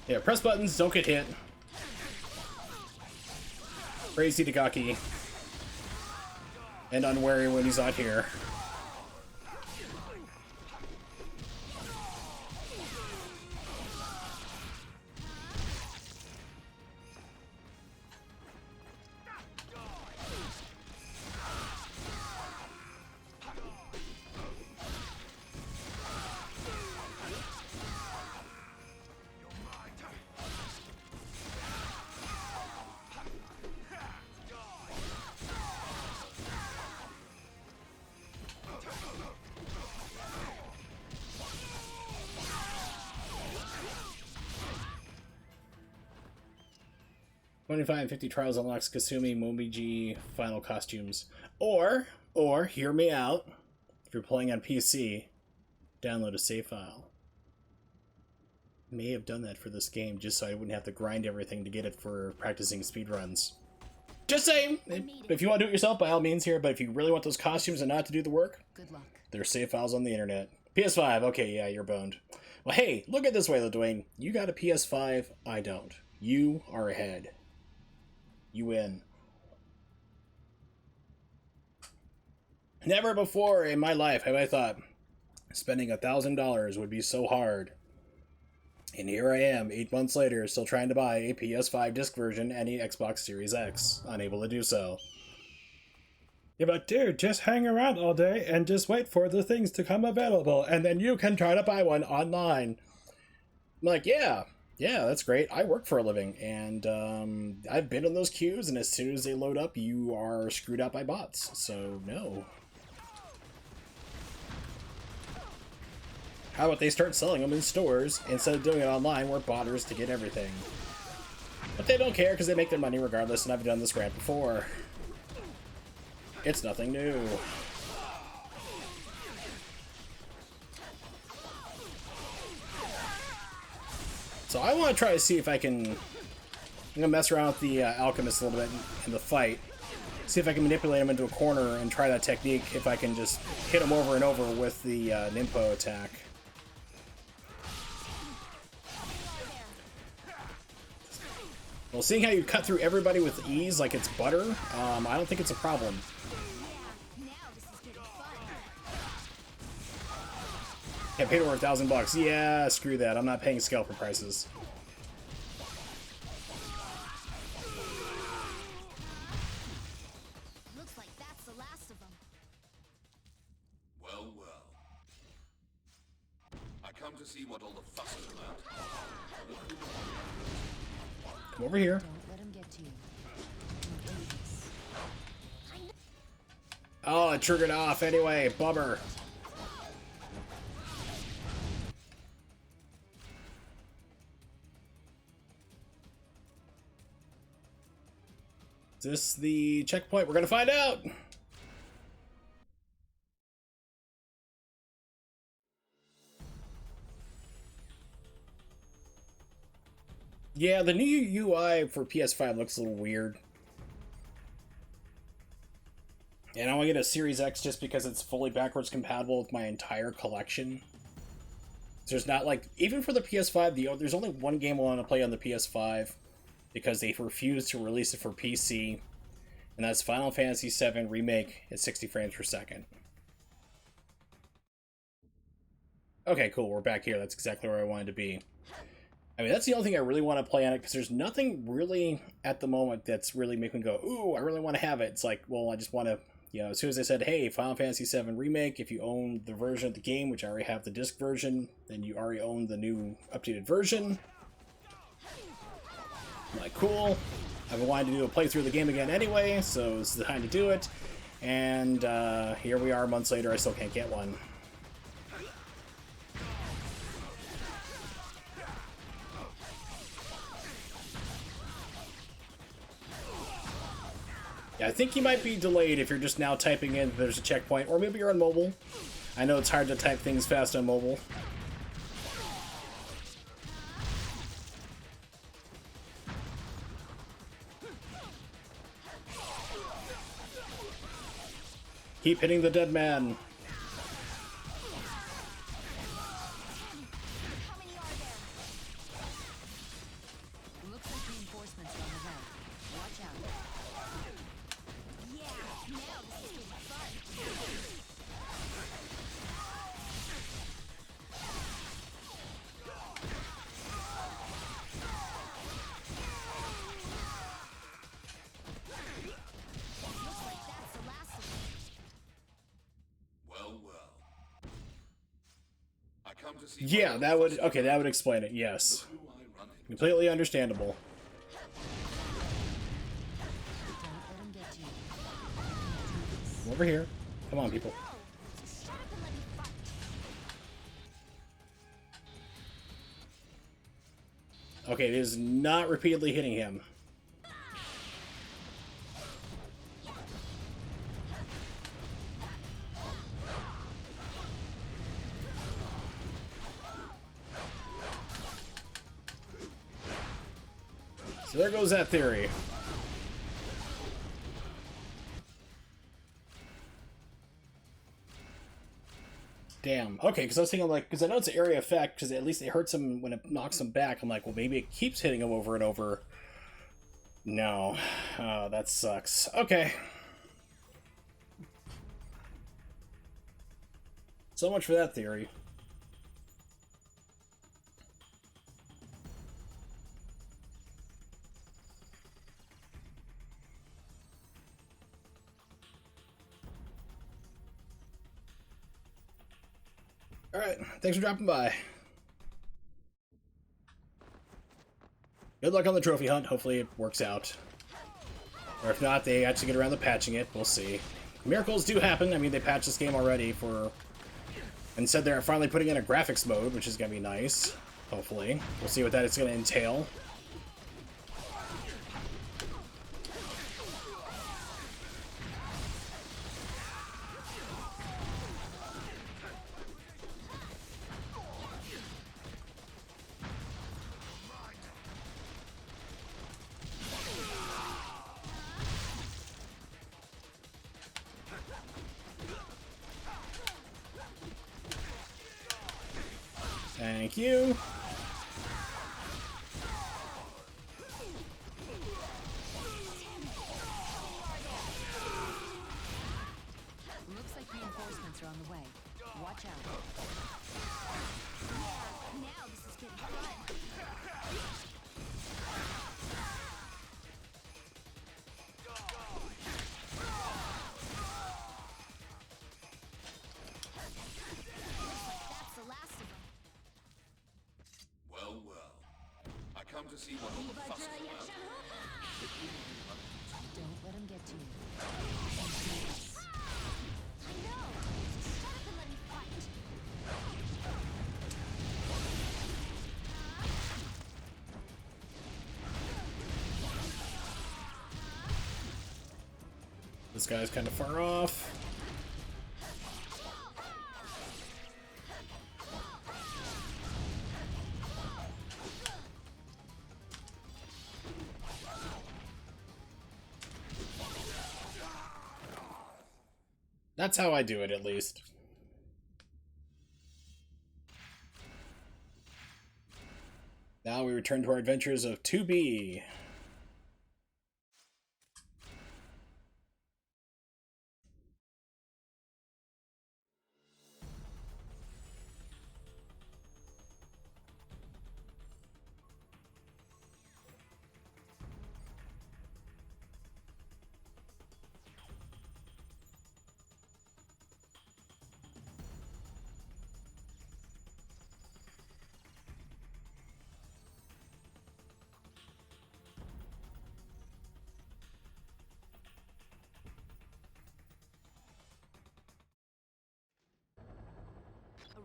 Yeah, press buttons, don't get hit. Crazy Takaki. And unwary when he's not here. $25 and $50 trials unlocks Kasumi Momiji final costumes. Or, hear me out. If you're playing on PC, download a save file. May have done that for this game just so I wouldn't have to grind everything to get it for practicing speedruns. Just saying! If you want to do it yourself, by all means here, but if you really want those costumes and not to do the work, Good luck. there's save files on the internet. PS5, okay, yeah, you're boned. Well, hey, look at it this way, though, Dwayne. You got a PS5, I don't. You are ahead. You win. Never before in my life have I thought spending $1,000 would be so hard. And here I am, 8 months later, still trying to buy a PS5 disc version and a Xbox Series X. Unable to do so. Yeah, but dude, just hang around all day and just wait for the things to come available, and then you can try to buy one online. I'm like, yeah, that's great. I work for a living, and I've been in those queues, and as soon as they load up, you are screwed out by bots. So, no. How about they start selling them in stores instead of doing it online where botters to get everything? But they don't care because they make their money regardless, and I've done this rant before. It's nothing new. So I want to try to see if I can... I'm going to mess around with the alchemist a little bit in the fight. See if I can manipulate him into a corner and try that technique if I can just hit him over and over with the Nimpo attack. Well, seeing how you cut through everybody with ease like it's butter, I don't think it's a problem. Yeah, paid over $1,000. Yeah, screw that. I'm not paying scalper prices. Looks like that's the last of them. Well, well. I come to see what all the fuss is about. Come over here. Don't let him get to you. Oh, it triggered off anyway. Bummer. Is this the checkpoint? We're gonna find out! Yeah, the new UI for PS5 looks a little weird. And I want to get a Series X just because it's fully backwards compatible with my entire collection. There's not like, even for the PS5, there's only one game I want to play on the PS5 because they refuse to release it for PC, and that's Final Fantasy VII Remake at 60 frames per second. Okay, cool, we're back here. That's exactly where I wanted to be. I mean, that's the only thing I really want to play on it, because there's nothing really at the moment that's really making me go, ooh, I really want to have it. It's like, well, I just want to, you know, as soon as they said, hey, Final Fantasy VII Remake, if you own the version of the game, which I already have the disc version, then you already own the new updated version. I'm like, cool. I've been wanting to do a playthrough of the game again anyway, so it's the time to do it. And here we are months later, I still can't get one. Yeah, I think you might be delayed if you're just now typing in there's a checkpoint, or maybe you're on mobile. I know it's hard to type things fast on mobile. Keep hitting the dead man. How many are there? Looks like reinforcements are on the way. Watch out. Yeah, now this is getting fun. Looks like that's the last of them. Well, well. I come to see. Yeah, that would, okay, that would explain it, yes. Who I run into. Completely understandable. Don't let him get to you. Come over here. Come on, people. No! Just shut up and let me fight. Okay, it is not repeatedly hitting him. So there goes that theory. Damn. Okay, because I was thinking, like, because I know it's an area effect, because at least it hurts him when it knocks him back. I'm like, well, maybe it keeps hitting him over and over. No. Oh, that sucks. Okay. So much for that theory. Alright, thanks for dropping by. Good luck on the trophy hunt. Hopefully it works out. Or if not, they actually get around to patching it. We'll see. Miracles do happen. I mean, they patched this game already for... and said they're finally putting in a graphics mode, which is going to be nice. Hopefully. We'll see what that is going to entail. Thank you. Looks like reinforcements are on the way. Watch out. Now this is getting fun. That's the last of them. Well, well. I come to see what all the fuss is about. Don't let him get to you. I know. Shut up and let me fight. This guy's kind of far off. That's how I do it, at least. Now we return to our adventures of 2B.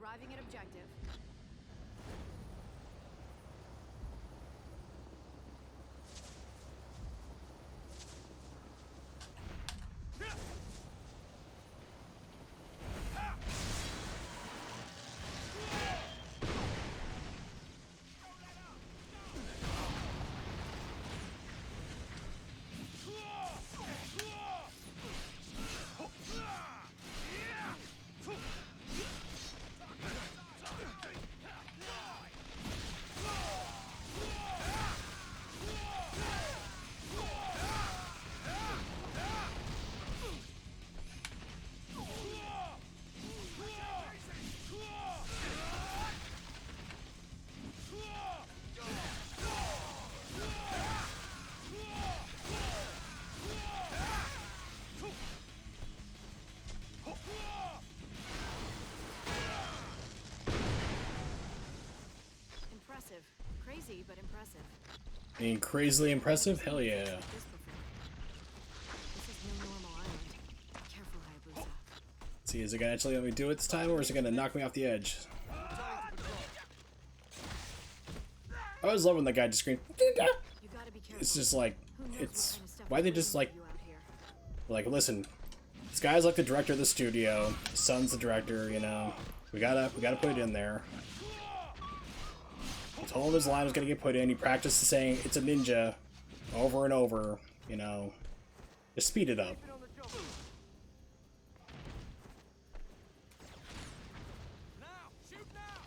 Arriving at objective. Impressive. Crazy, but impressive. Being crazily impressive? Hell yeah. This before. This is no normal island. Careful, Hayabusa. See, is it gonna actually let me do it this time, or is it gonna knock me off the edge? I always love when the guy just screams. You gotta be careful. It's just like, Who knows it's what kind of stuff why they we're just putting like, you out here. listen, this guy's like the director of the studio. His son's the director, you know. We gotta put it in there. He told him his line was gonna get put in. He practiced saying it's a ninja over and over, you know. Just speed it up. Now! Shoot now!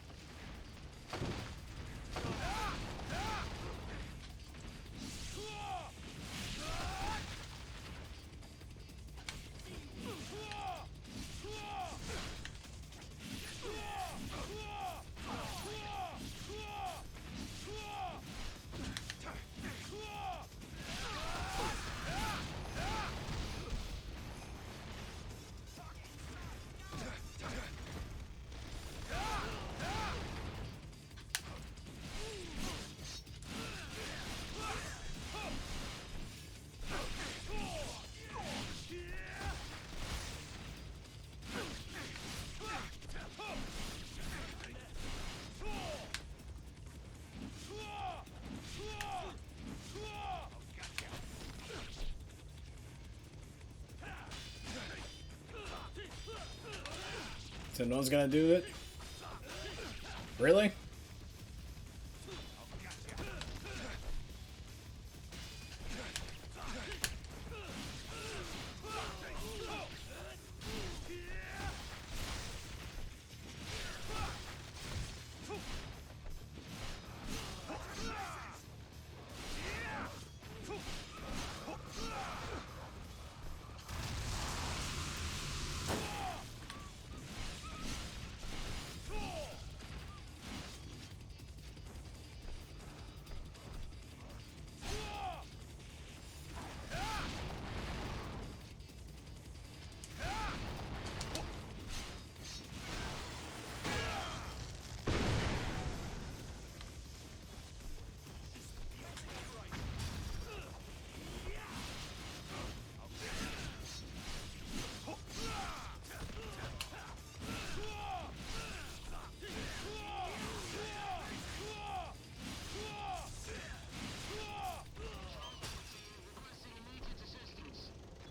So no one's gonna do it? Really?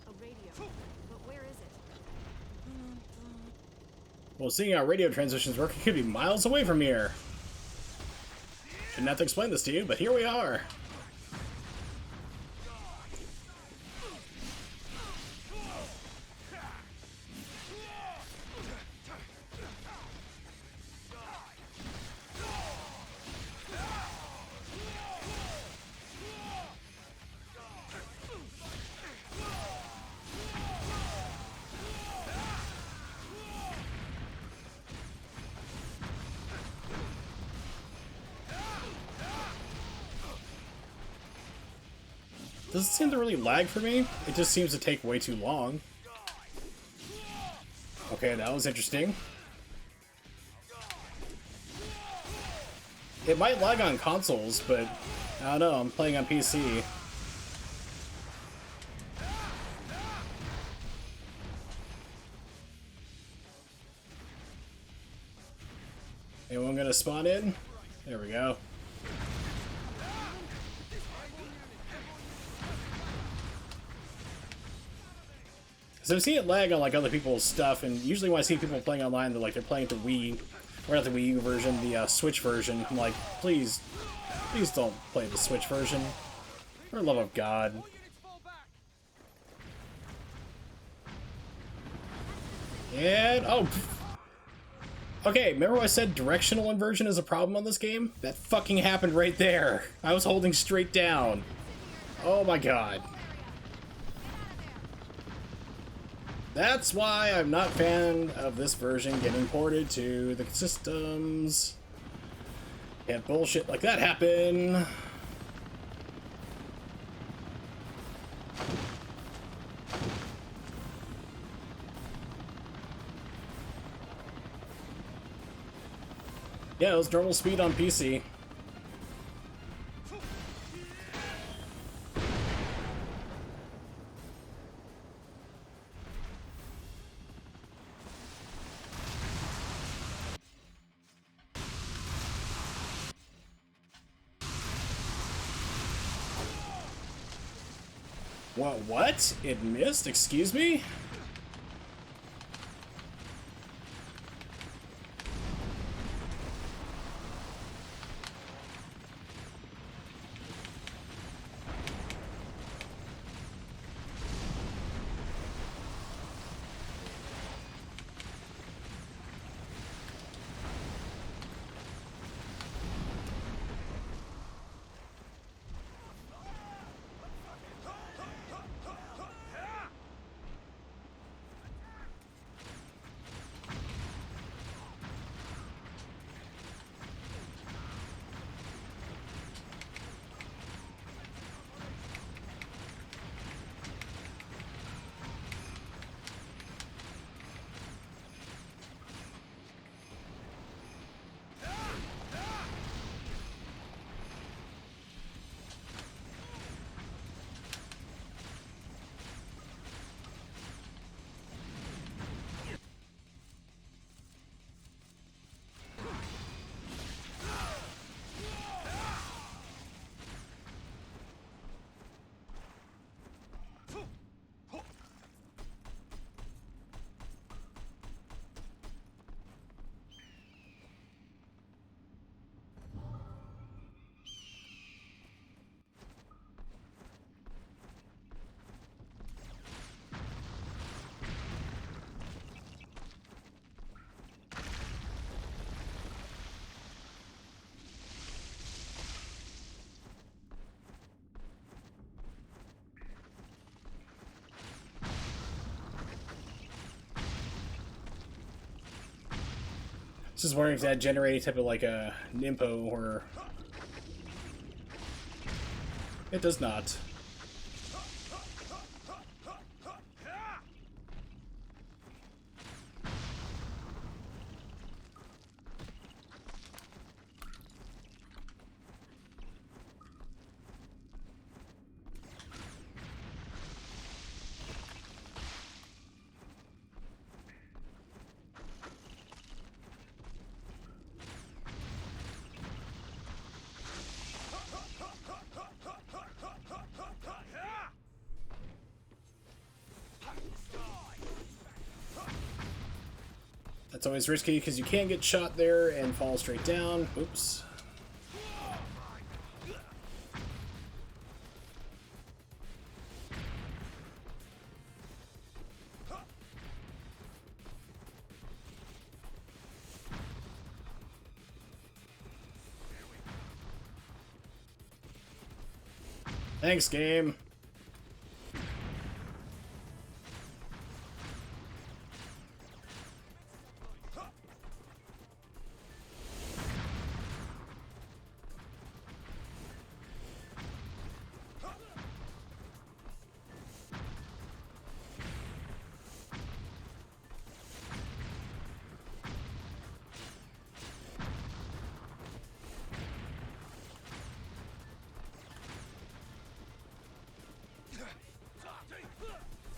A radio. But where is it? Well, seeing how radio transmissions work, it could be miles away from here. Shouldn't have to explain this to you, but here we are. Doesn't seem to really lag for me. It just seems to take way too long. Okay, that was interesting. It might lag on consoles, but I don't know, I'm playing on PC. Anyone gonna spawn in? There we go. So I've seen it lag on like other people's stuff, and usually when I see people playing online, they're playing the Wii, or not the Wii U version, the Switch version. I'm like, please don't play the Switch version, for the love of God. All units fall back. And oh, okay. Remember when I said directional inversion is a problem on this game? That fucking happened right there. I was holding straight down. Oh my God. That's why I'm not a fan of this version getting ported to the systems. Can't bullshit like that happen. Yeah, it was normal speed on PC. What? It missed? Excuse me? Just wondering if that generated type of like a Nimpo or it does not. That's always risky because you can get shot there and fall straight down. Oops. Thanks, game.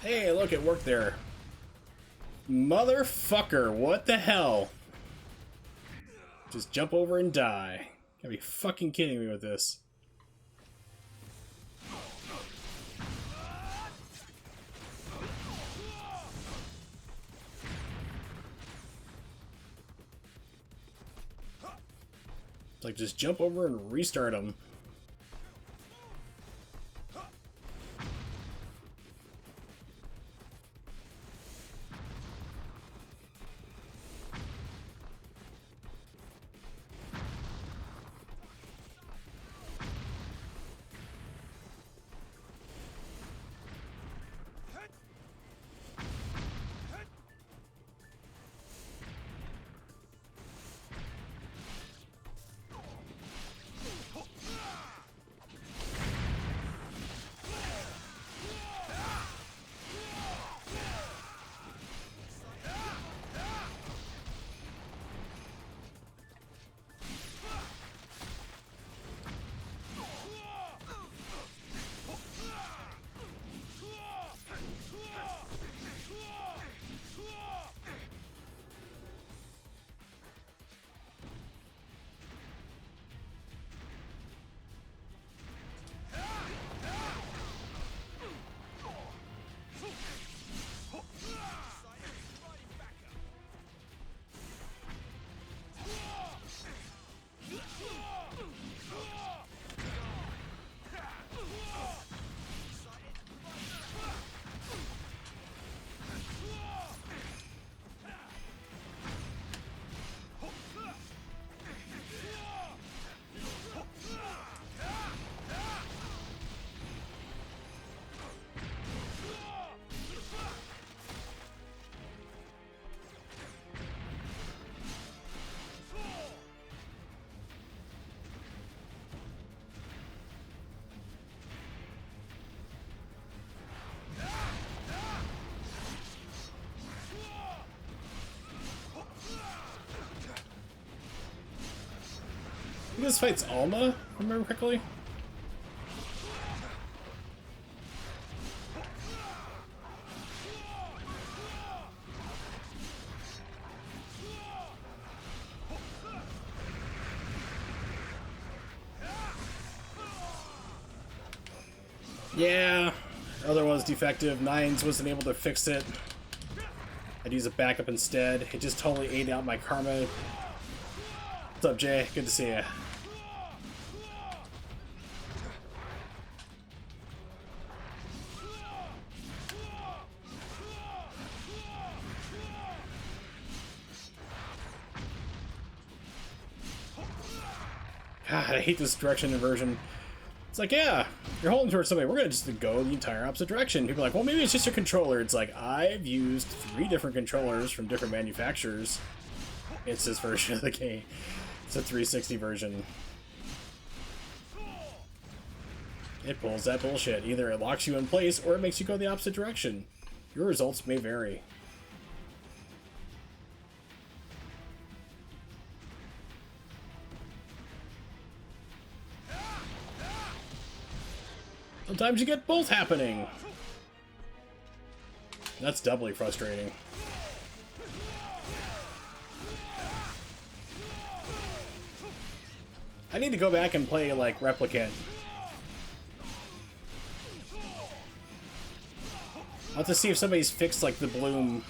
Hey, look, it worked there. Motherfucker, what the hell? Just jump over and die. Gotta be fucking kidding me with this. It's like, just jump over and restart them. I think this fight's Alma, if I remember correctly. Yeah, other one's defective. Nines wasn't able to fix it. I'd use a backup instead. It just totally ate out my karma. What's up, Jay? Good to see you. God, I hate this direction inversion. It's like, yeah, you're holding towards somebody. We're going to just go the entire opposite direction. People are like, well, maybe it's just your controller. It's like, I've used 3 different controllers from different manufacturers. It's this version of the game. It's a 360 version. It pulls that bullshit. Either it locks you in place, or it makes you go the opposite direction. Your results may vary. Sometimes you get both happening. That's doubly frustrating. I need to go back and play, like, Replicant. I'll have to see if somebody's fixed, like, the bloom.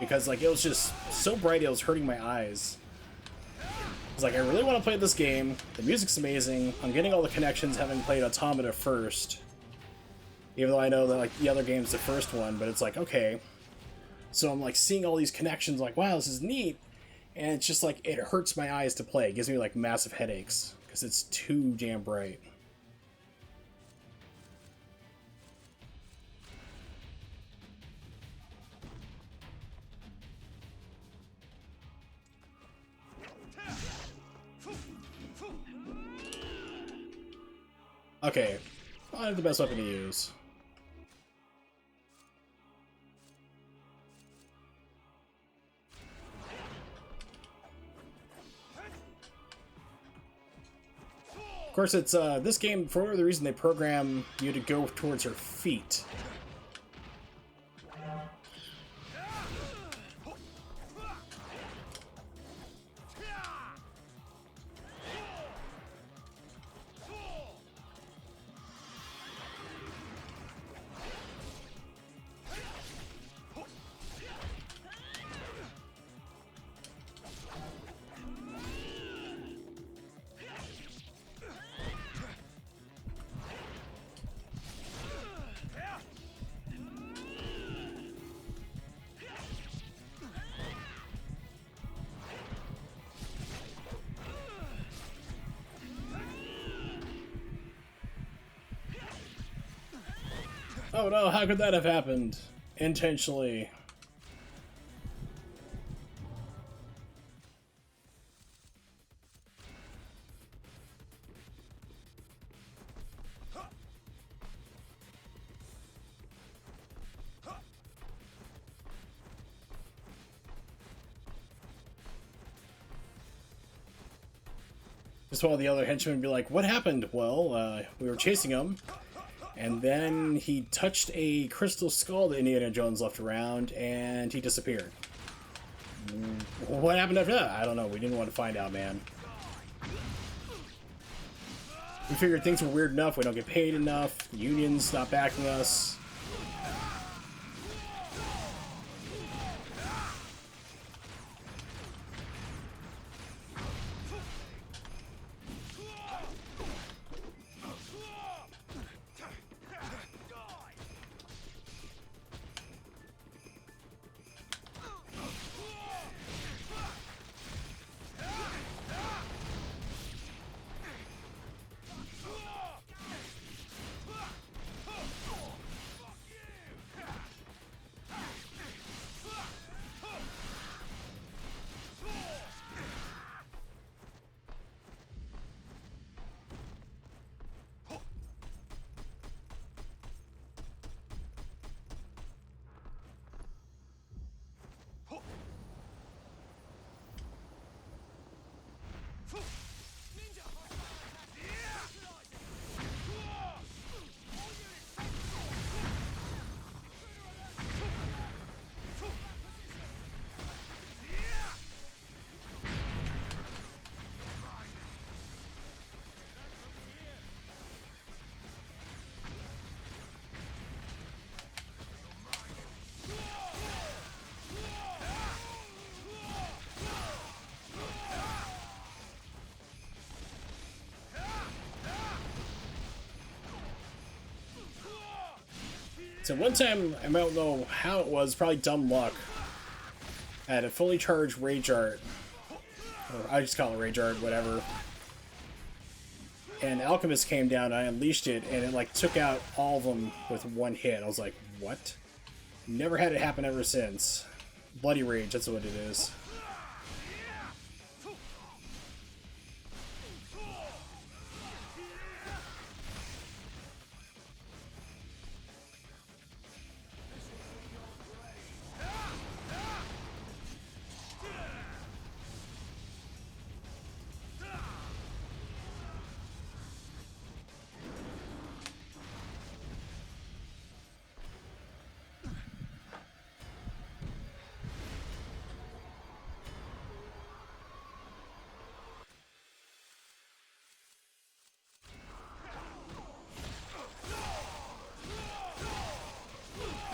Because, like, it was just so bright it was hurting my eyes. I was like, I really want to play this game. The music's amazing. I'm getting all the connections having played Automata first. Even though I know that, like, the other game's the first one, but it's like, okay. So I'm, like, seeing all these connections, like, wow, this is neat. And it's just, like, it hurts my eyes to play. It gives me, like, massive headaches. Because it's too damn bright. Okay. I have the best weapon to use. Of course, it's, this game, for whatever the reason, they program you to go towards your feet. Oh no, how could that have happened? Intentionally. Just while the other henchmen be like, what happened? Well, we were chasing him. And then he touched a crystal skull that Indiana Jones left around, and he disappeared. What happened after that? I don't know. We didn't want to find out, man. We figured things were weird enough. We don't get paid enough. The union's not backing us. So one time, I don't know how it was, probably dumb luck. I had a fully charged Rage Art. Or I just call it Rage Art, whatever. And Alchemist came down, I unleashed it, and it like took out all of them with one hit. I was like, what? Never had it happen ever since. Bloody Rage, that's what it is.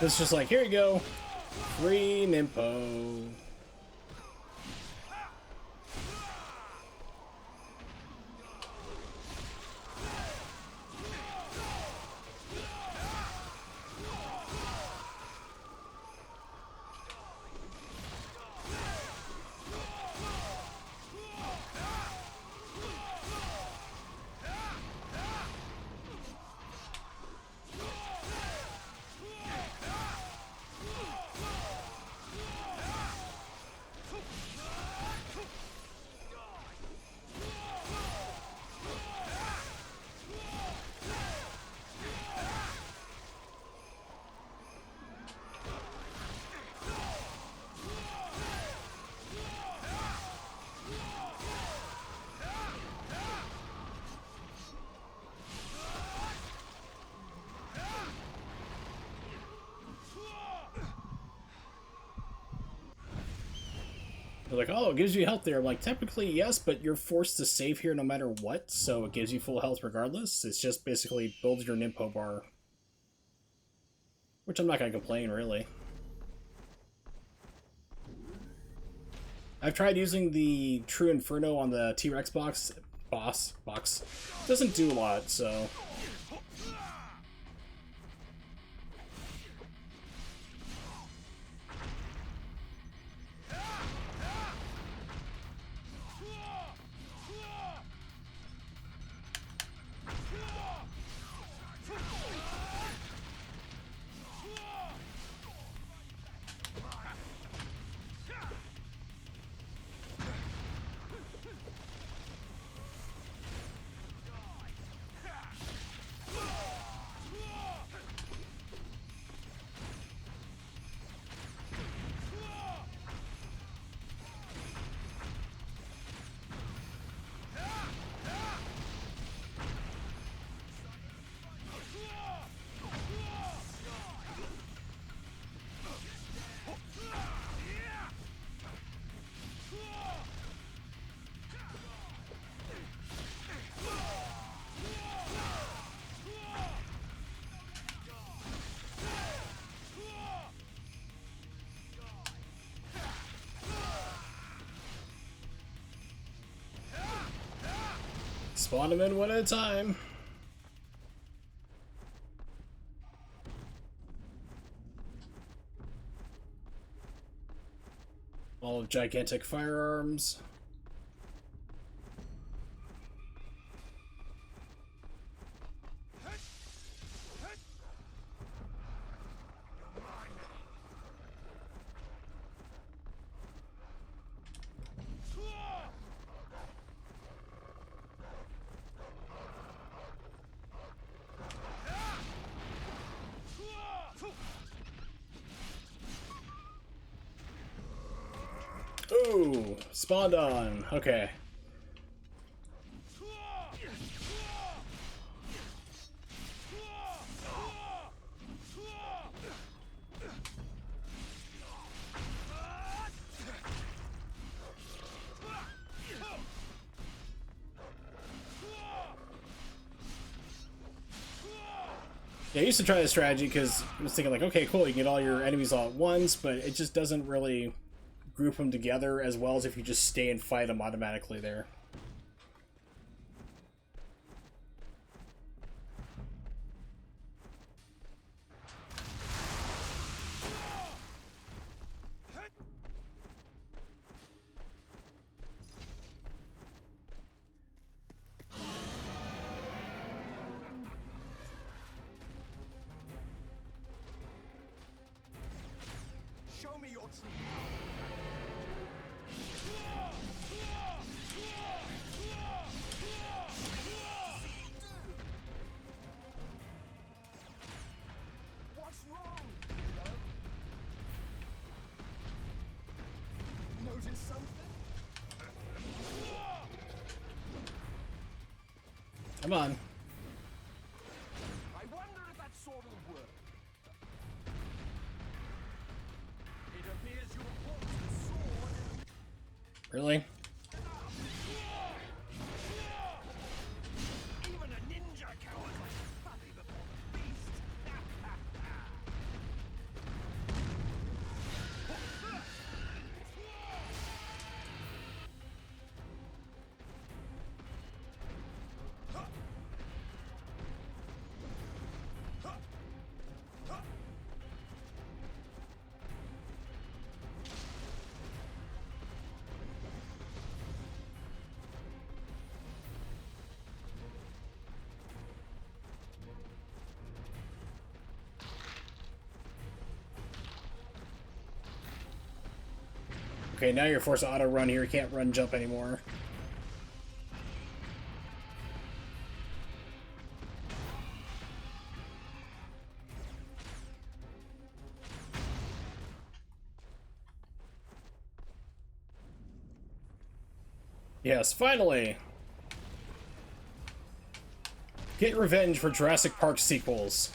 It's just like, here you go. Free Nimpo. They're like, oh, it gives you health there. I'm like, technically, yes, but you're forced to save here no matter what, so it gives you full health regardless. It's just basically builds your Nimpo bar. Which I'm not going to complain, really. I've tried using the True Inferno on the T-Rex box. Doesn't do a lot, so... Spawn them in one at a time. All gigantic firearms. Ooh, spawned on. Okay. Yeah, I used to try this strategy because I was thinking like, okay, cool, you can get all your enemies all at once, but it just doesn't really group them together as well as if you just stay and fight them automatically there. Show me your true What's wrong? Notice something? Come on. I wonder if that sword will work. It appears you have brought the sword. Really? Even a ninja coward like a puppy before the beast. Okay, now you're forced to auto run here. You can't run jump anymore. Yes, finally! Get revenge for Jurassic Park sequels.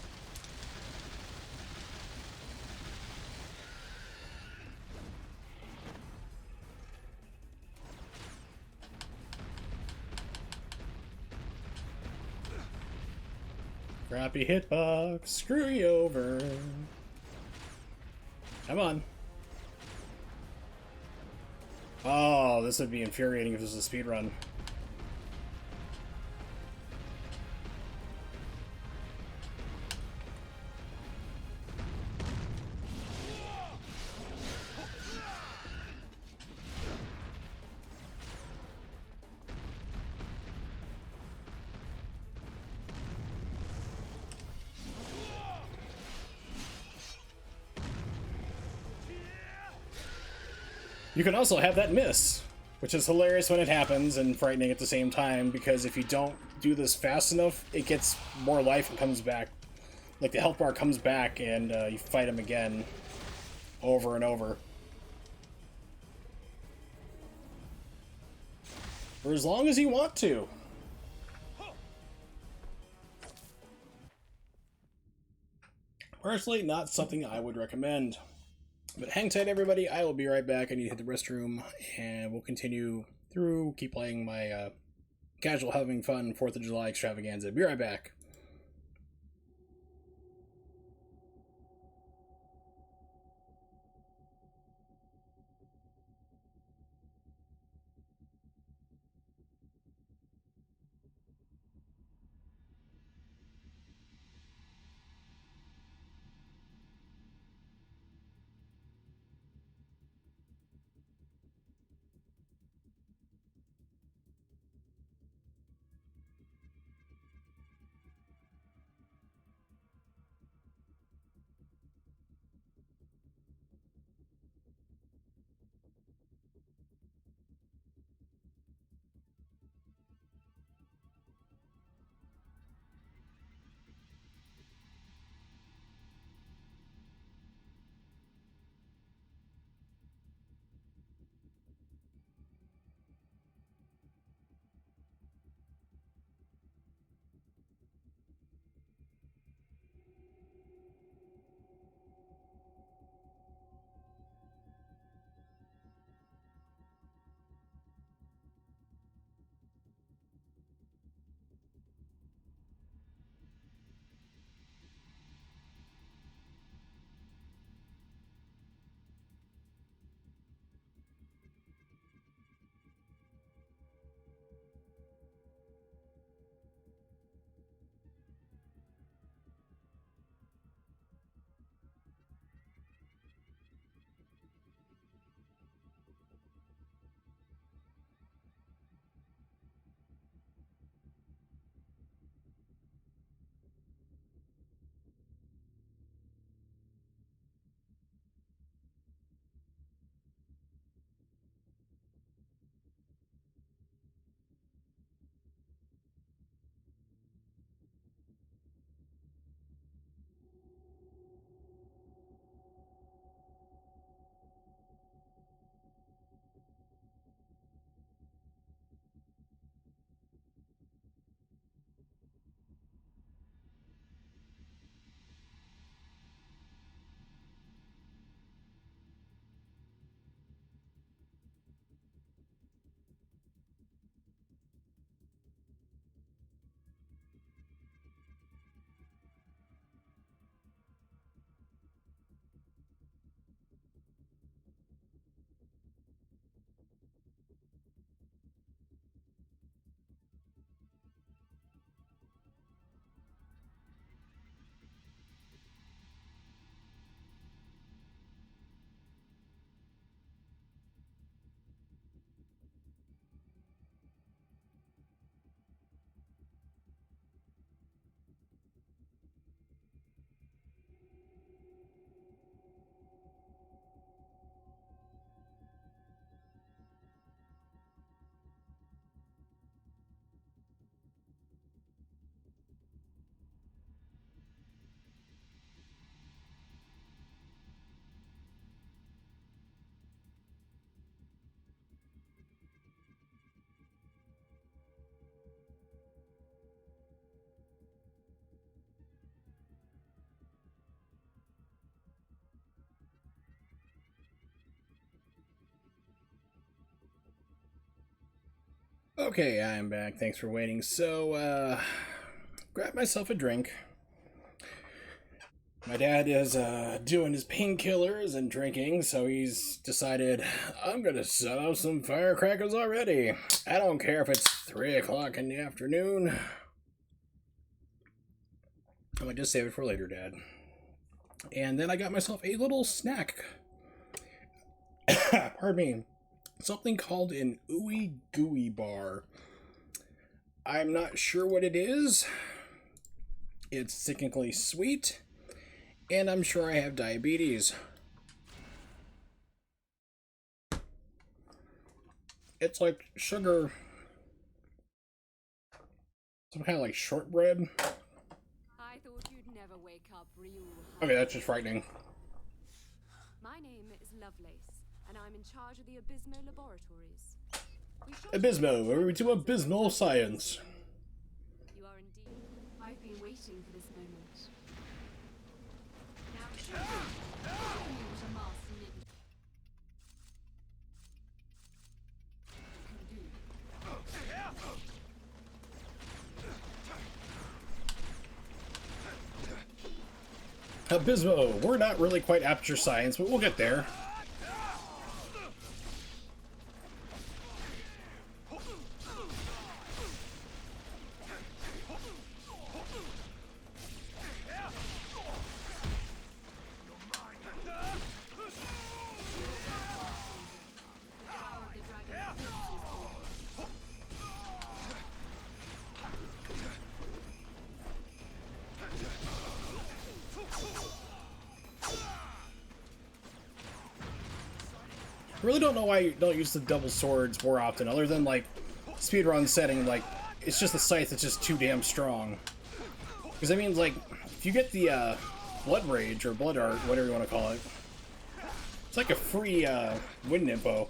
Crappy hitbox, screw you over. Come on. Oh, this would be infuriating if this was a speedrun. You can also have that miss, which is hilarious when it happens and frightening at the same time, because if you don't do this fast enough, it gets more life and comes back. Like, the health bar comes back and you fight him again over and over. For as long as you want to. Personally, not something I would recommend. But hang tight, everybody. I will be right back. I need to hit the restroom, and we'll continue through, keep playing my casual, having fun 4th of July extravaganza. Be right back. Okay, I'm back. Thanks for waiting. So, grab myself a drink. My dad is, doing his painkillers and drinking, so he's decided, I'm gonna set off some firecrackers already. I don't care if it's 3 o'clock in the afternoon. I might just save it for later, Dad. And then I got myself a little snack. Pardon me. Something called an ooey gooey bar. I'm not sure what it is. It's sickeningly sweet, and I'm sure I have diabetes. It's like sugar, some kind of like shortbread. I thought you'd never wake up, Ryu. Okay, that's just frightening. My name is Lovelace, and I'm in charge of the Abysmo Laboratories. Abysmo, where we do abysmal science. You are indeed. I've been waiting for this moment. Now show me what a master ninja can do. Abysmo, we're not really quite aperture science, but we'll get there. I really don't know why you don't use the double swords more often, other than like speedrun setting. Like, it's just the scythe that's just too damn strong. Because that means, like, if you get the blood rage or blood art, whatever you want to call it, it's like a free wind info.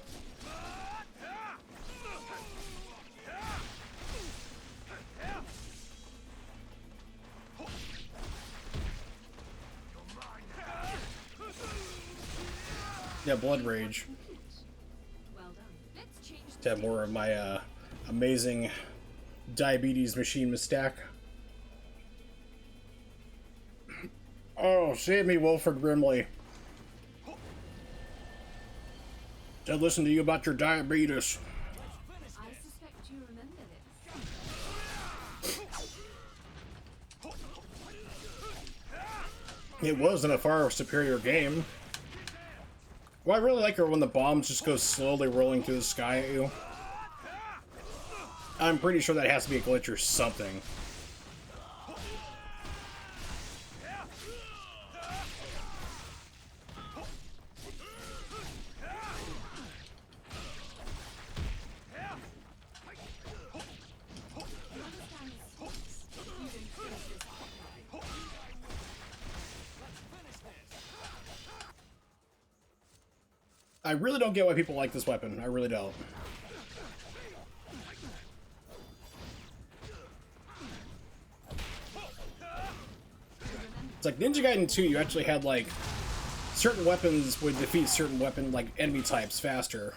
Yeah, blood rage. Well done. Let's change To have more of my amazing diabetes machine stack. Oh, save me, Wilford Brimley. Did listen to you about your diabetes. I suspect you remember this. It wasn't a far superior game. Well, I really like her when the bombs just go slowly rolling through the sky at you. I'm pretty sure that has to be a glitch or something. I really don't get why people like this weapon. I really don't. It's like Ninja Gaiden 2, you actually had like certain weapons would defeat certain weapon like enemy types faster.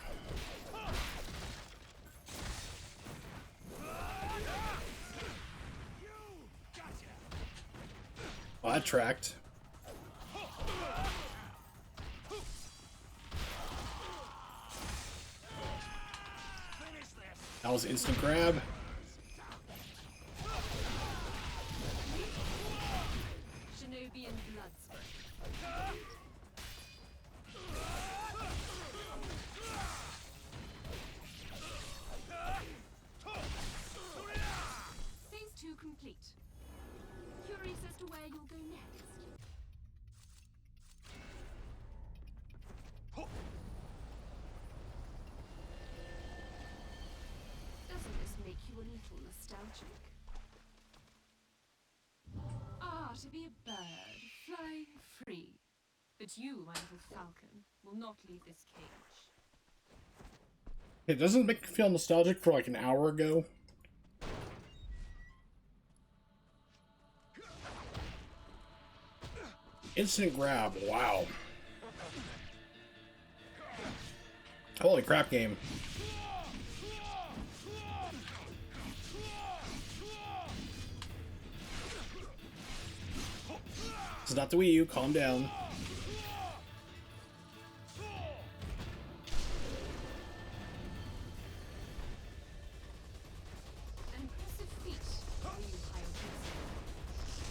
Oh, that tracked. That was instant grab. Shinobi and Bloodsport. Phase 2 complete. Curious as to where you'll go next. Doesn't this make you a little nostalgic? Ah, to be a bird, flying free. But you, my little falcon, will not leave this cage. It doesn't make me feel nostalgic for like an hour ago. Instant grab, wow. Holy crap game. It's not the Wii U. Calm down. An impressive feat for you, Hyopius.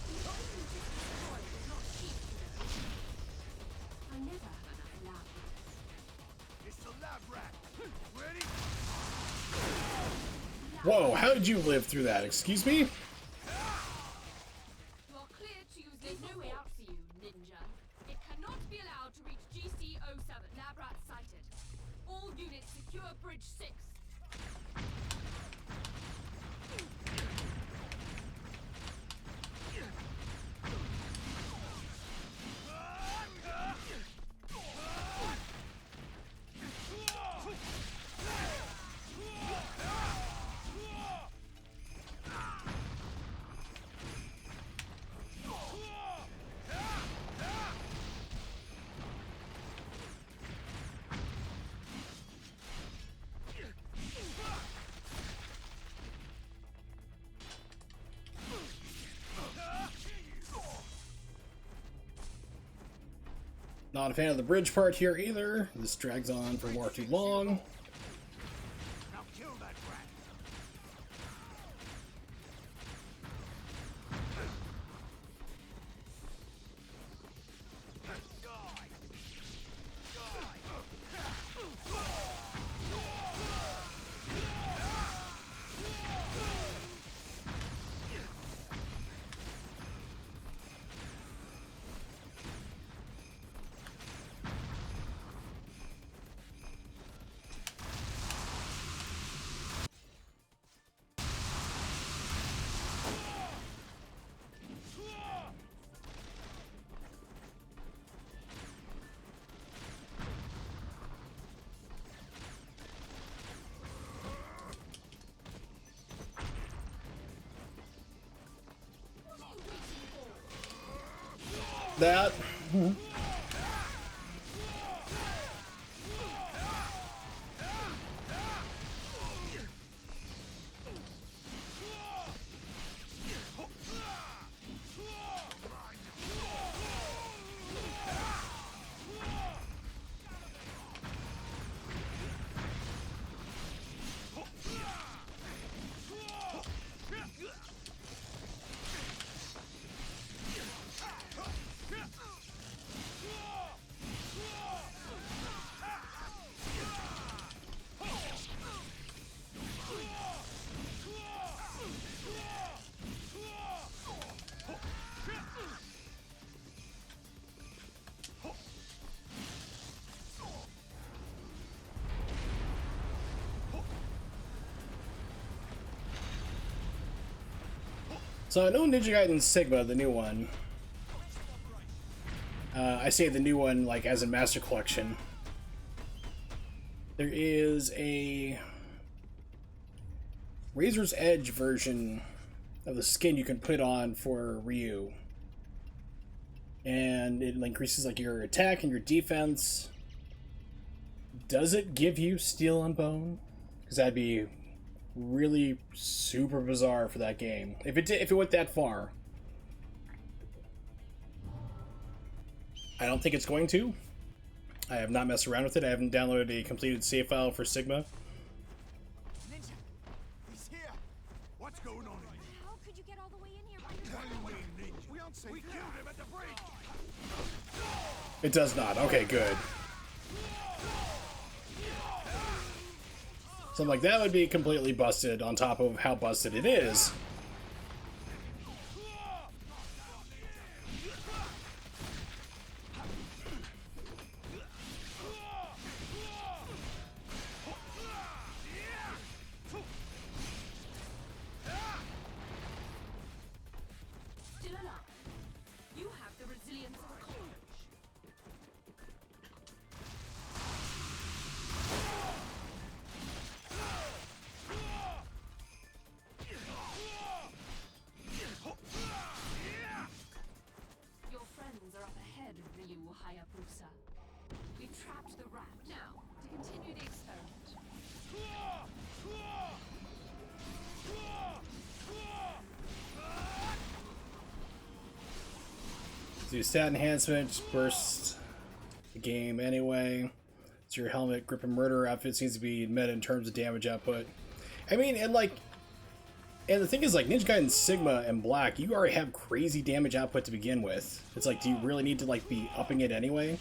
The only destroyed was not cheap to reputation. I never have enough lab rats. It's the lab rat. Ready? Whoa, how did you live through that? Excuse me? You are clear to use. There's no way out for you, Ninja. It cannot be allowed to reach GC-07. Lab rat sighted. All units secure Bridge 6. Not a fan of the bridge part here either. This drags on for more too long. Now kill that rat. That. So I know Ninja Gaiden Sigma, the new one. I say the new one like as in Master Collection. There is a Razor's Edge version of the skin you can put on for Ryu. And it increases like your attack and your defense. Does it give you Steel and Bone? Because that'd be really super bizarre for that game. If it went that far. I don't think it's going to. I have not messed around with it. I haven't downloaded a completed save file for Sigma. Ninja, he's here. What's going on in here? How could you get all the way in here by What yourself? do you mean, Ninja? We aren't safe. We killed him at the bridge. It does not. Okay, good. Something like that would be completely busted on top of how busted it is. Still alive. You have the resilience of a cockroach. Do stat enhancement, just burst the game anyway. It's your helmet, grip, and murder outfit seems to be met in terms of damage output. I mean, and like, and the thing is, like, Ninja Gaiden Sigma and Black, you already have crazy damage output to begin with. It's like, do you really need to, like, be upping it anyway?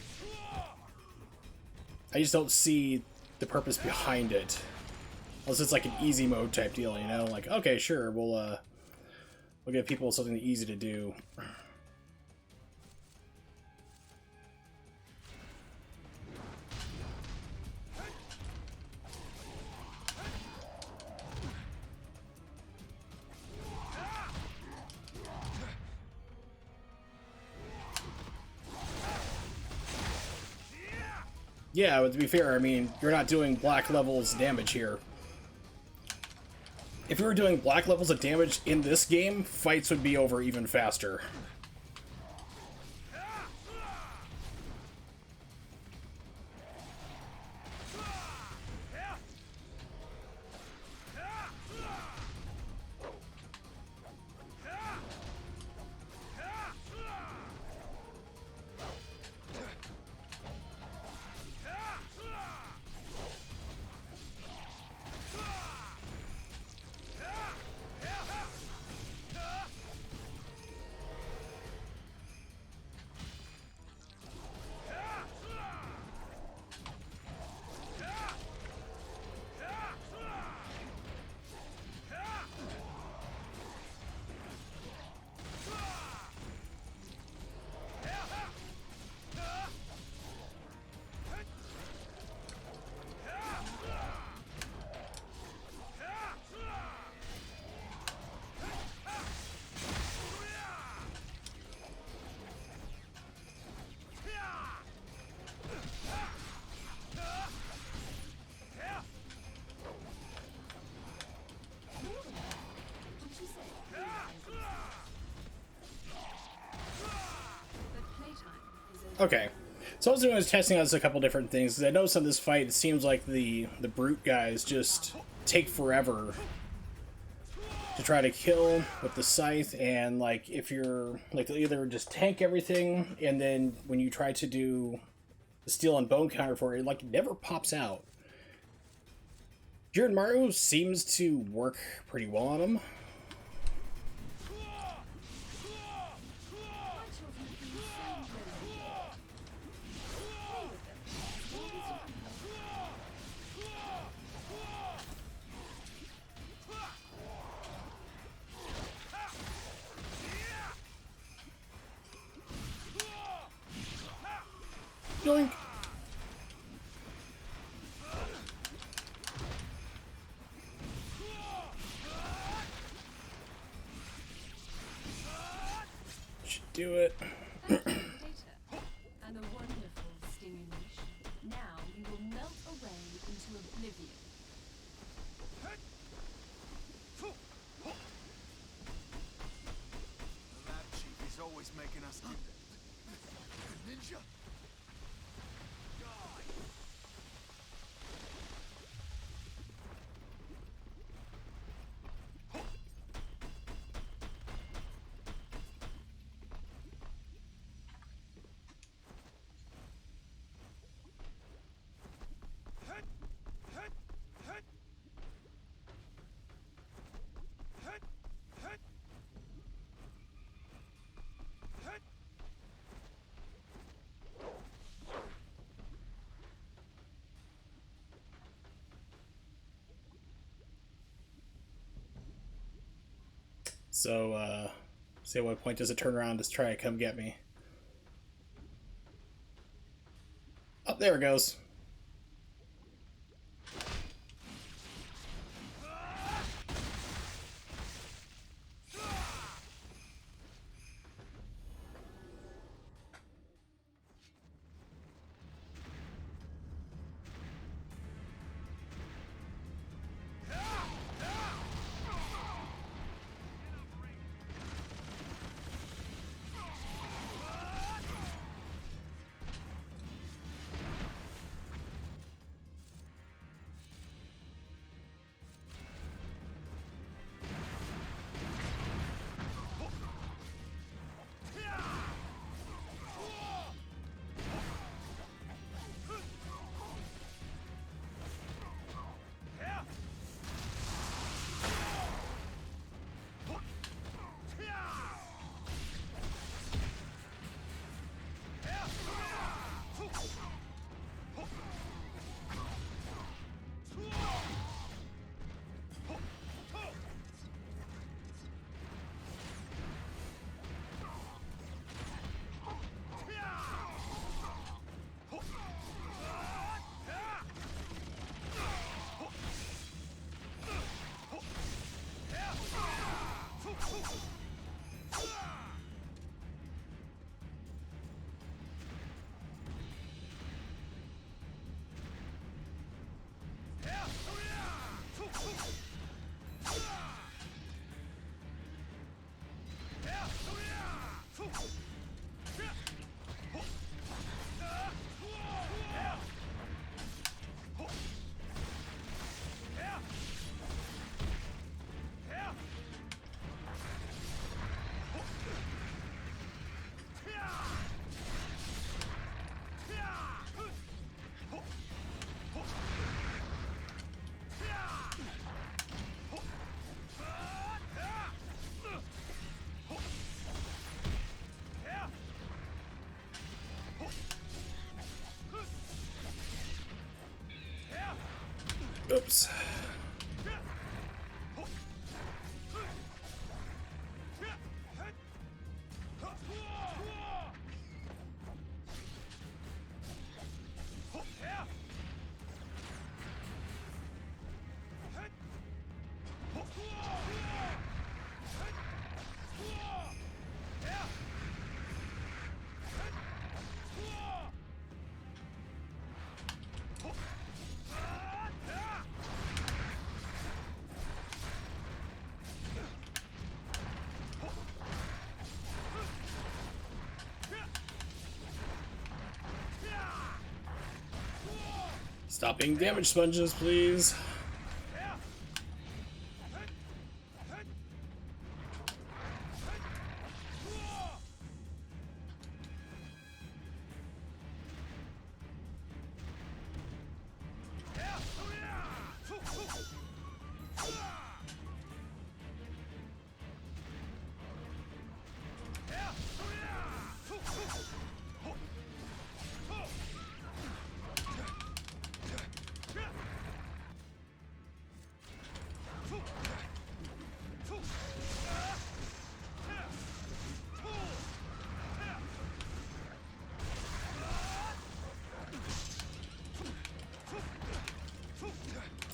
I just don't see the purpose behind it. Unless it's like an easy mode type deal, you know? Like, okay, sure, we'll give people something easy to do. Yeah, but to be fair, I mean, you're not doing black levels damage here. If you were doing black levels of damage in this game, fights would be over even faster. Okay, so I was doing is testing out a couple different things. 'Cause I noticed on this fight, it seems like the brute guys just take forever to try to kill with the scythe, and like if you're like they'll either just tank everything, and then when you try to do the steel and bone counter for it, like it never pops out. Jiren Maru seems to work pretty well on him. Yoink. Should do it. And a wonderful stimulation. Now you will melt away into oblivion. The lab chief is always making us ninja. So, see at what point does it turn around to try to come get me? Oh, there it goes. Oops. Stop being damage sponges, please.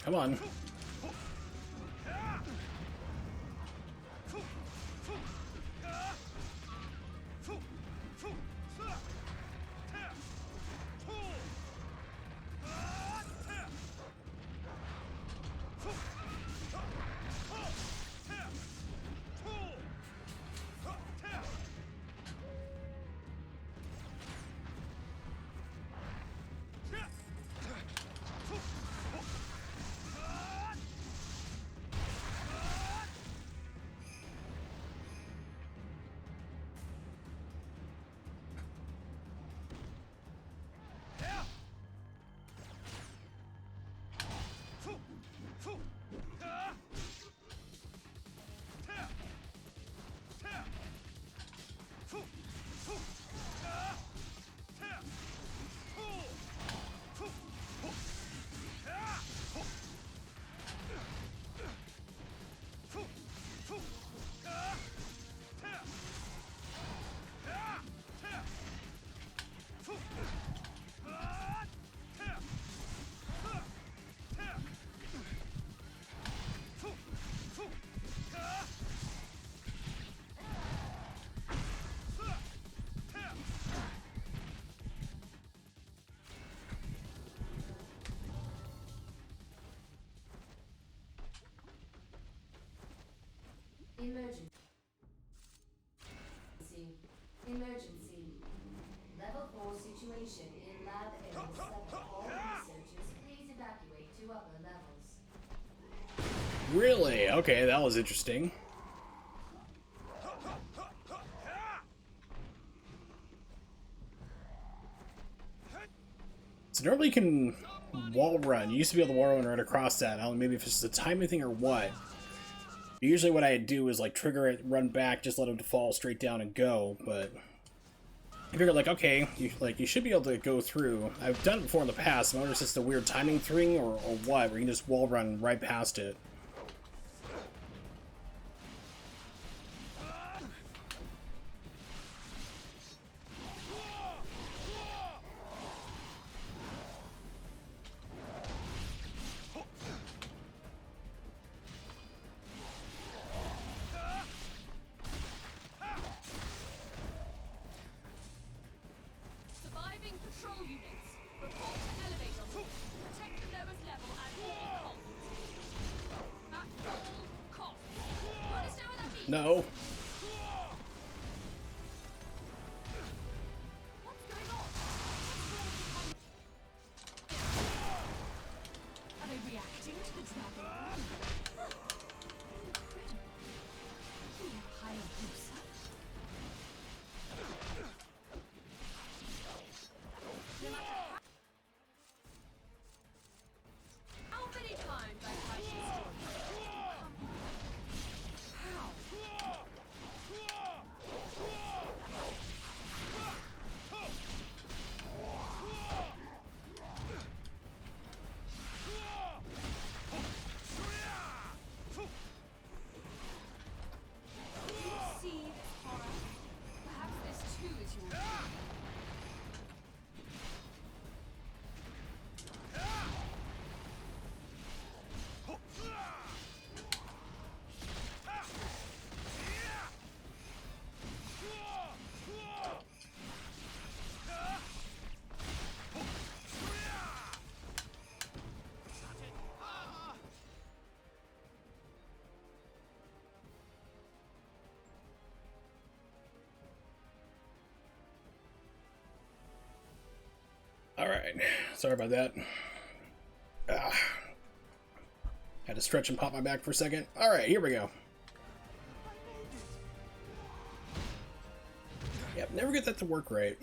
Come on. Emergency. Emergency. Level 4 situation in lab area 7. All researchers, please evacuate to upper levels. Really? Okay, that was interesting. So normally you can wall run. You used to be able to wall run right across that. I don't know, maybe if it's just a timing thing or what. Usually what I do is like trigger it, run back, just let him fall straight down and go, but I figured like, okay, you should be able to go through. I've done it before in the past. I wonder if it's just a weird timing thing or what, where you can just wall run right past it. Surviving patrol units. Report to elevator hall. Protect the lowest level at all costs. At all costs. You understand what that means? No. What's going on? Are they reacting to the dragon? Incredible. We have higher booster. How many times I've tried to destroy you? How? Alright, sorry about that. Had to stretch and pop my back for a second. Alright, here we go. Yep, never get that to work right.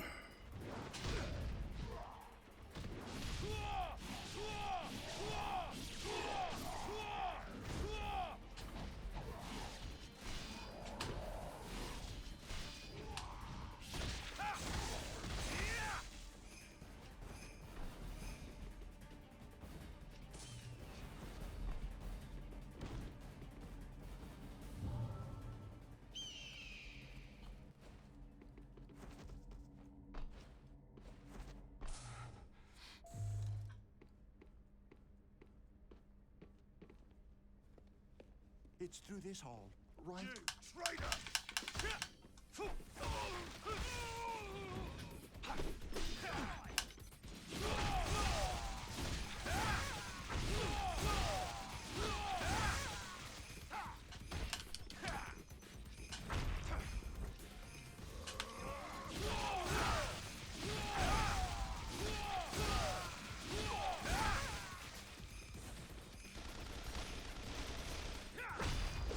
It's through this hall, right? You traitor!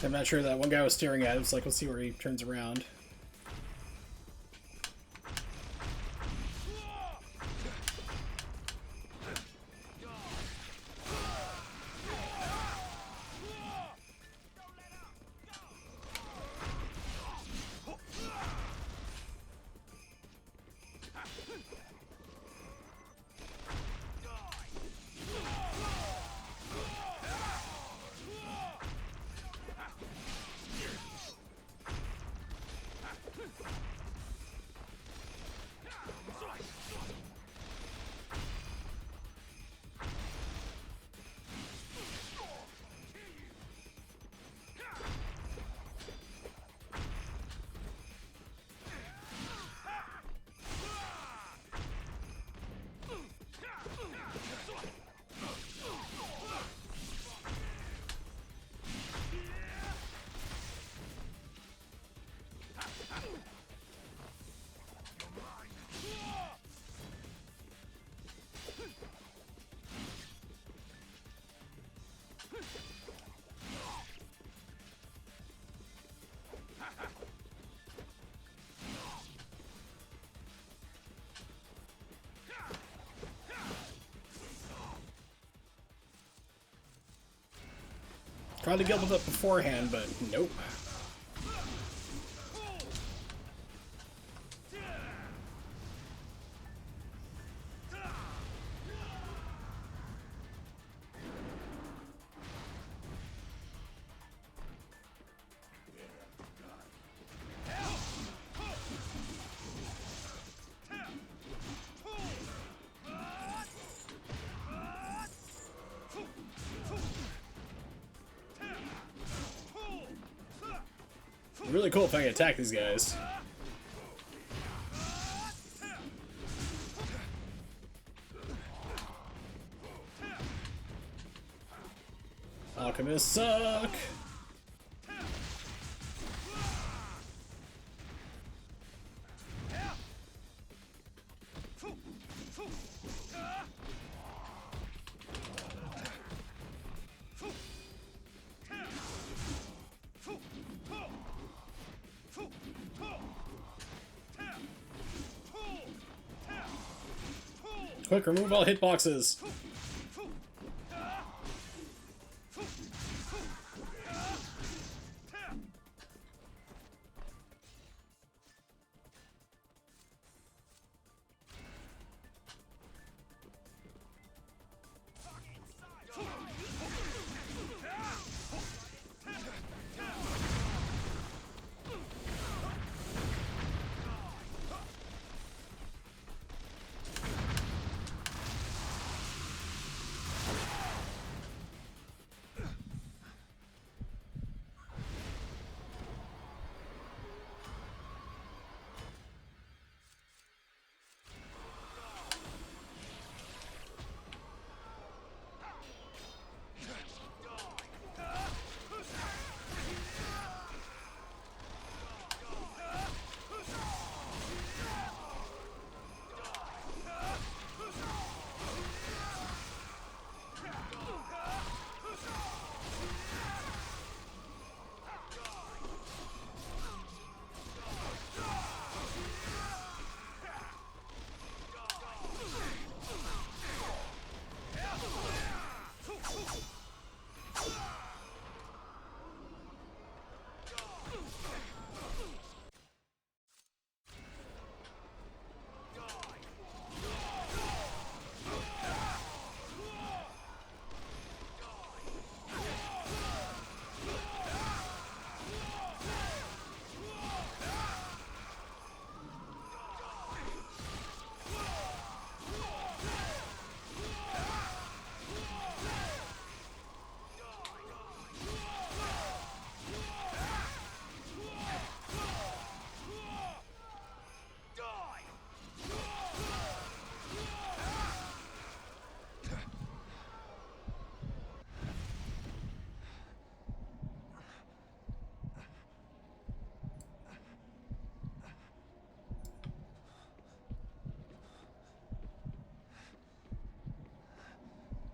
I'm not sure that one guy was staring at him, so like, let's see where he turns around. Tried to get with it beforehand, but nope. Really cool if I can attack these guys. Alchemists suck! Quick, remove all hitboxes!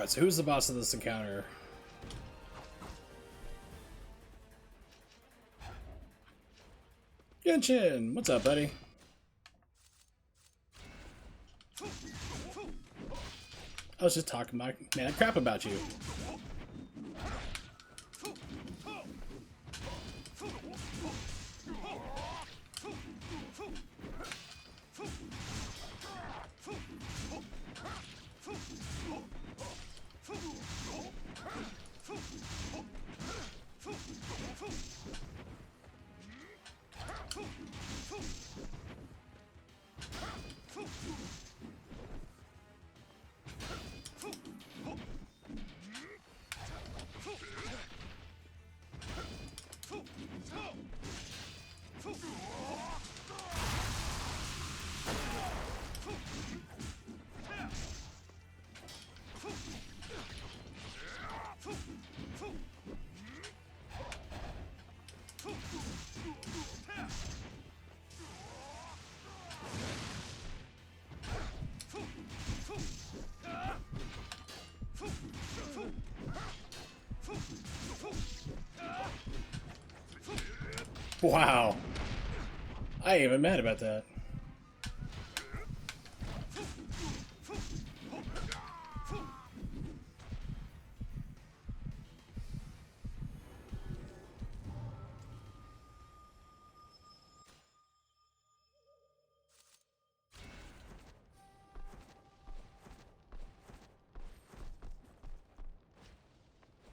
Alright, so who's the boss of this encounter? Genshin! What's up, buddy? I was just talking my mad crap about you. Wow. I ain't even mad about that.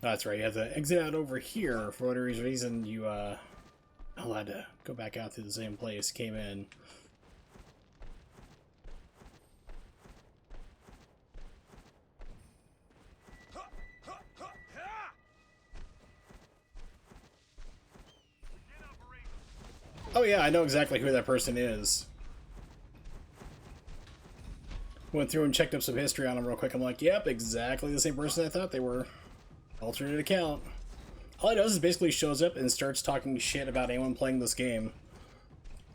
That's right, you have to exit out over here. For whatever reason, you, allowed to go back out through the same place, came in. Oh yeah, I know exactly who that person is. Went through and checked up some history on him real quick. I'm like, yep, exactly the same person I thought they were. Alternate account. All he does is basically shows up and starts talking shit about anyone playing this game.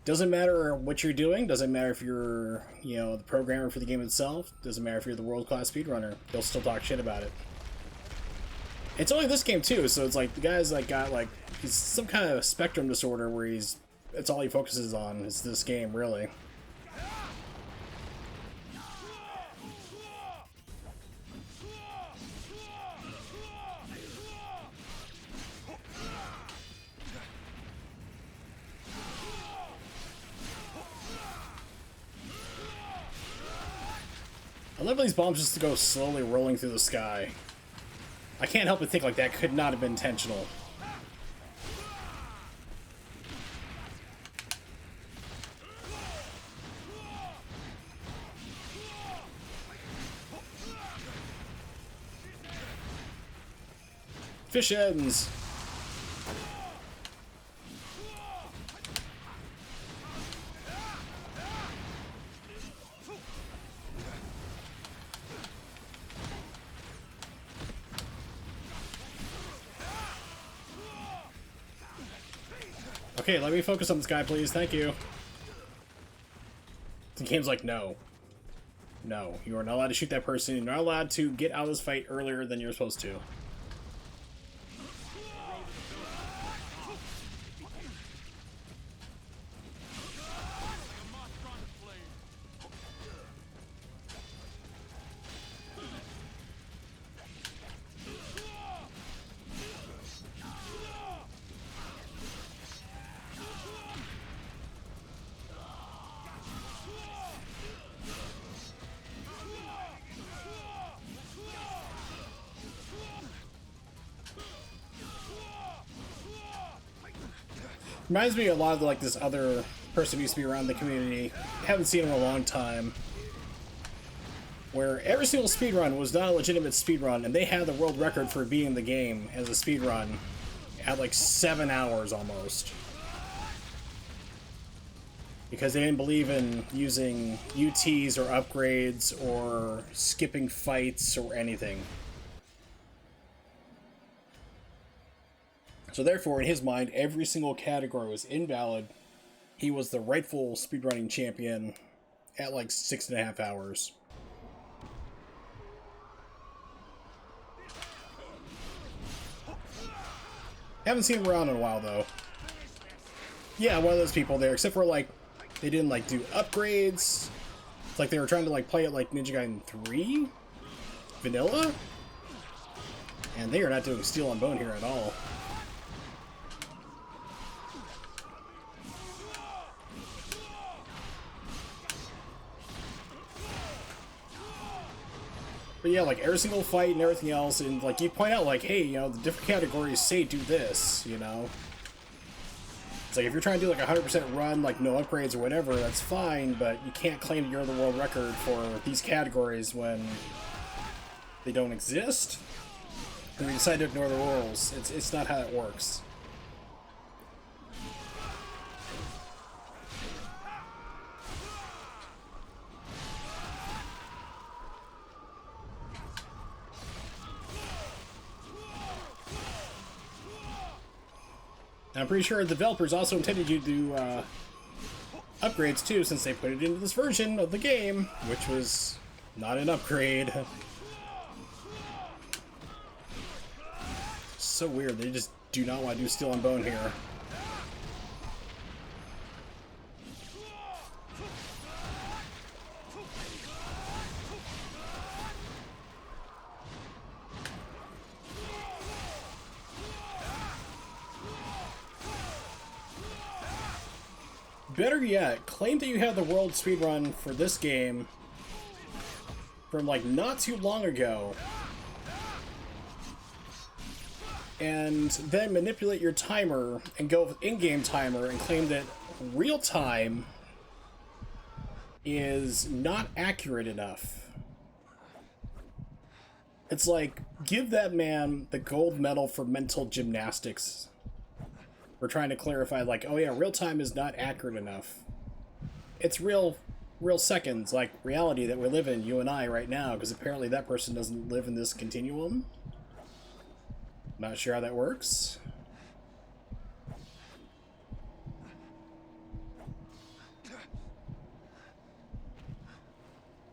Doesn't matter what you're doing, doesn't matter if you're, you know, the programmer for the game itself, doesn't matter if you're the world-class speedrunner, they'll still talk shit about it. It's only this game too, so it's like the guy's like got like he's some kind of spectrum disorder where that's all he focuses on is this game, really. I love these bombs just to go slowly rolling through the sky. I can't help but think like that could not have been intentional. Fish ends! Okay, let me focus on this guy, please. Thank you. The game's like, no. No, you are not allowed to shoot that person. You're not allowed to get out of this fight earlier than you're supposed to. Reminds me a lot of like this other person who used to be around the community. Haven't seen him in a long time. Where every single speedrun was not a legitimate speedrun, and they had the world record for beating the game as a speedrun at like 7 hours almost. Because they didn't believe in using UTs or upgrades or skipping fights or anything. So therefore, in his mind, every single category was invalid. He was the rightful speedrunning champion at like 6.5 hours. Haven't seen him around in a while, though. Yeah, one of those people there, except for, like, they didn't, like, do upgrades. It's like they were trying to, like, play it like Ninja Gaiden 3? Vanilla? And they are not doing Steel and Bone here at all. But yeah, like, every single fight and everything else, and, like, you point out, like, hey, you know, the different categories say do this, you know? It's like, if you're trying to do, like, a 100% run, like, no upgrades or whatever, that's fine, but you can't claim you're the world record for these categories when they don't exist. And we decide to ignore the rules. It's not how it works. I'm pretty sure the developers also intended you to do upgrades too, since they put it into this version of the game, which was not an upgrade. So weird, they just do not want to do Steel and Bone here. Better yet, claim that you have the world speedrun for this game from, like, not too long ago, and then manipulate your timer and go with in-game timer and claim that real time is not accurate enough. It's like, give that man the gold medal for mental gymnastics. We're trying to clarify, like, oh yeah, real time is not accurate enough. It's real seconds, like reality that we live in, you and I, right now, because apparently that person doesn't live in this continuum. Not sure how that works.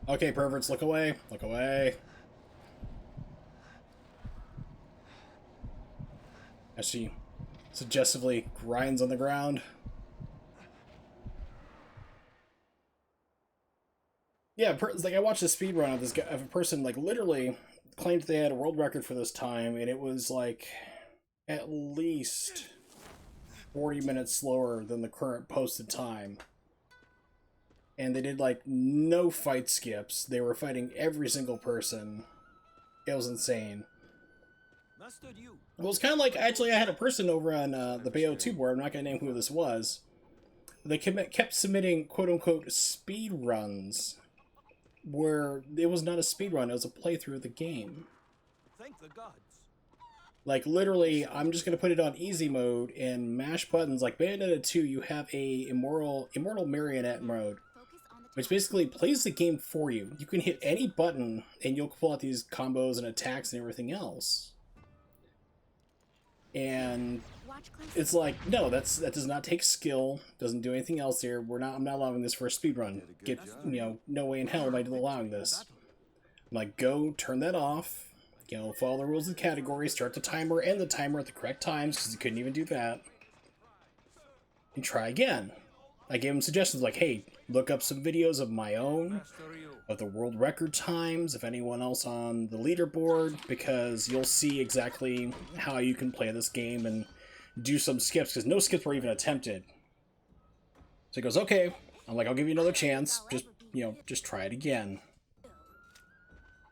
Okay, perverts, look away. Look away. As she suggestively grinds on the ground. Yeah, like, I watched a speedrun of this guy, of a person, like, literally claimed they had a world record for this time, and it was, like, at least 40 minutes slower than the current posted time. And they did, like, no fight skips. They were fighting every single person. It was insane. Well, it's kind of like, actually, I had a person over on the BO2 board, I'm not going to name who this was. They kept submitting quote-unquote speed runs, where it was not a speed run, it was a playthrough of the game. Thank the gods. Like, literally, I'm just going to put it on easy mode and mash buttons. Like, Bayonetta 2, you have a immortal marionette mode, which basically plays the game for you. You can hit any button, and you'll pull out these combos and attacks and everything else. And it's like, no, that does not take skill, doesn't do anything else here. I'm not allowing this for a speedrun. No way in hell am I allowing this. I'm like, go turn that off, follow the rules of the category, start the timer and the timer at the correct times, because you couldn't even do that, and try again. I gave him suggestions like, hey, look up some videos of my own, of the world record times, if anyone else on the leaderboard, because you'll see exactly how you can play this game and do some skips, because no skips were even attempted. So he goes, okay. I'm like, I'll give you another chance. Just try it again.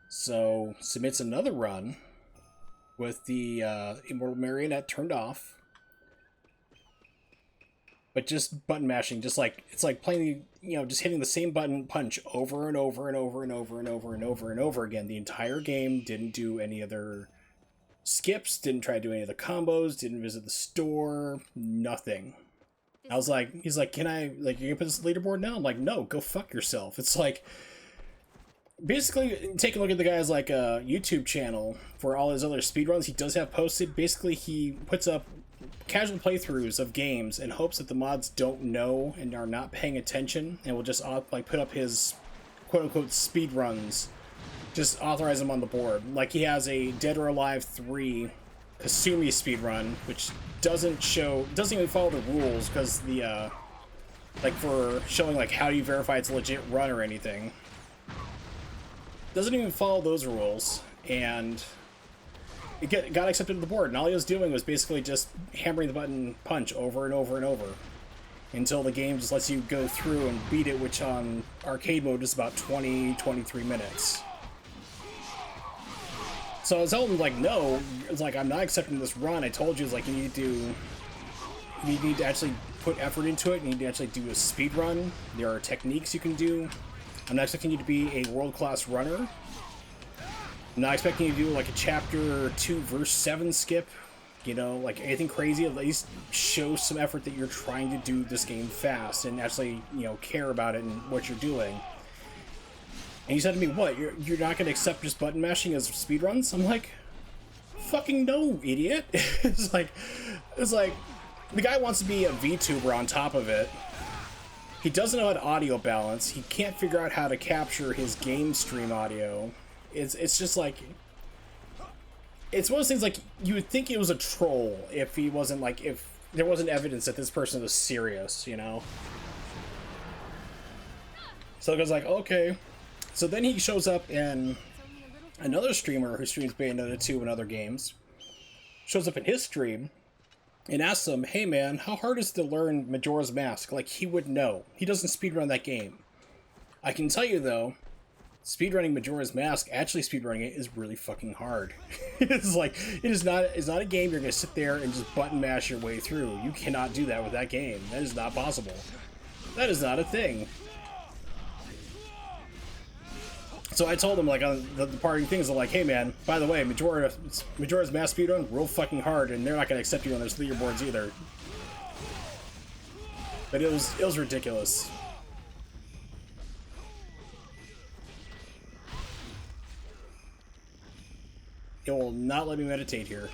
So submits another run with the Immortal Marionette turned off. But just button mashing, it's like playing, just hitting the same button punch over and over and over and over and over and over and over again. The entire game, didn't do any other skips, didn't try to do any of the combos, didn't visit the store, nothing. I was like, he's like, can I, like, you gonna put this leaderboard now? I'm like, no, go fuck yourself. It's like, basically, take a look at the guy's, like, YouTube channel for all his other speedruns he does have posted. Basically, he puts up casual playthroughs of games in hopes that the mods don't know and are not paying attention, and will just like put up his quote-unquote speed runs, just authorize them on the board. Like, he has a Dead or Alive 3 Kasumi speedrun, which doesn't even follow the rules, because the like for showing like how do you verify it's a legit run or anything, doesn't even follow those rules, and it got accepted to the board, and all he was doing was basically just hammering the button punch over and over and over until the game just lets you go through and beat it, which on arcade mode is about 20-23 minutes. So I was telling him, like, no, it's like, I'm not accepting this run. I told you, it's like, you need to actually put effort into it. You need to actually do a speed run. There are techniques you can do. I'm not expecting you to be a world-class runner. I'm not expecting you to do, like, a chapter 2 verse 7 skip. You know, like, anything crazy. At least show some effort that you're trying to do this game fast and actually, you know, care about it and what you're doing. And he said to me, what, you're not going to accept just button mashing as speedruns? I'm like, fucking no, idiot. It's like, the guy wants to be a VTuber on top of it. He doesn't know how to audio balance. He can't figure out how to capture his game stream audio. It's just like, it's one of those things, like, you would think it was a troll if he wasn't, like, if there wasn't evidence that this person was serious, you know? So it goes like, okay. So then he shows up, and another streamer who streams Bayonetta 2 and other games shows up in his stream and asks him, hey man, how hard is it to learn Majora's Mask? Like, he would know. He doesn't speedrun that game. I can tell you, though, speedrunning Majora's Mask, actually speedrunning it, is really fucking hard. It's like, it's not a game you're going to sit there and just button mash your way through. You cannot do that with that game. That is not possible. That is not a thing. So I told him, like, on the parting things, I'm like, hey man, by the way, Majora's Mask speedrun, real fucking hard, and they're not gonna accept you on those leaderboards either. But it was ridiculous. It will not let me meditate here.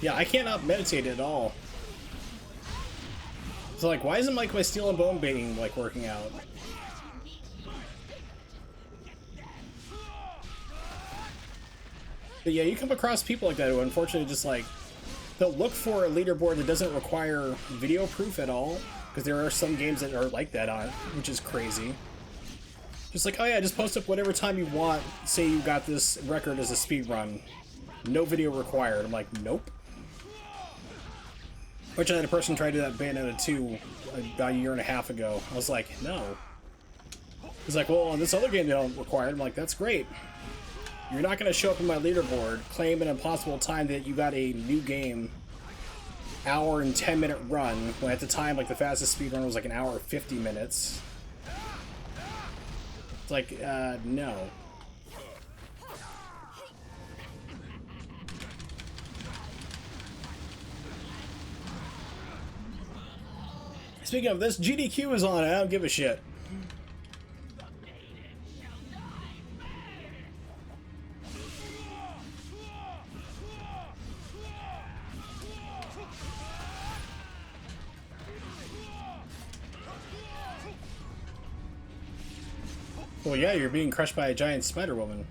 Yeah, I cannot meditate at all. So, like, why isn't, like, my steel and bone baiting, like, working out? But yeah, you come across people like that who, unfortunately, just, like, they'll look for a leaderboard that doesn't require video proof at all, because there are some games that are like that on it, which is crazy. Just like, oh yeah, just post up whatever time you want, say you got this record as a speed run. No video required. I'm like, nope. Which I had a person try to do that Bayonetta 2 about a year and a half ago. I was like, no. He's like, well, on this other game they don't require it. I'm like, that's great. You're not going to show up in my leaderboard, claim an impossible time that you got a new game, hour and 10-minute run, when at the time, like, the fastest speedrun was like an hour 50 minutes. It's like, no. Speaking of this, GDQ is on. I don't give a shit. Well, yeah, you're being crushed by a giant spider woman.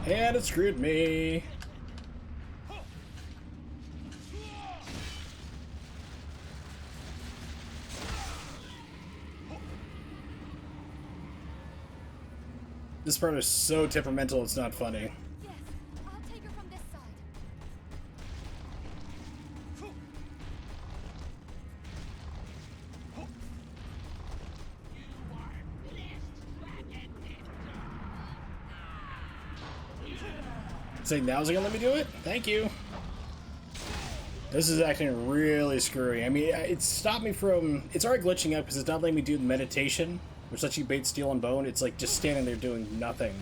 And it screwed me. This part is so temperamental, it's not funny. Yes, I'll take her from this side. Say, now's it gonna let me do it? Thank you. This is acting really screwy. I mean, it stopped me from... It's already glitching out because it's not letting me do the meditation, which lets you bait steel and bone. It's like just standing there doing nothing.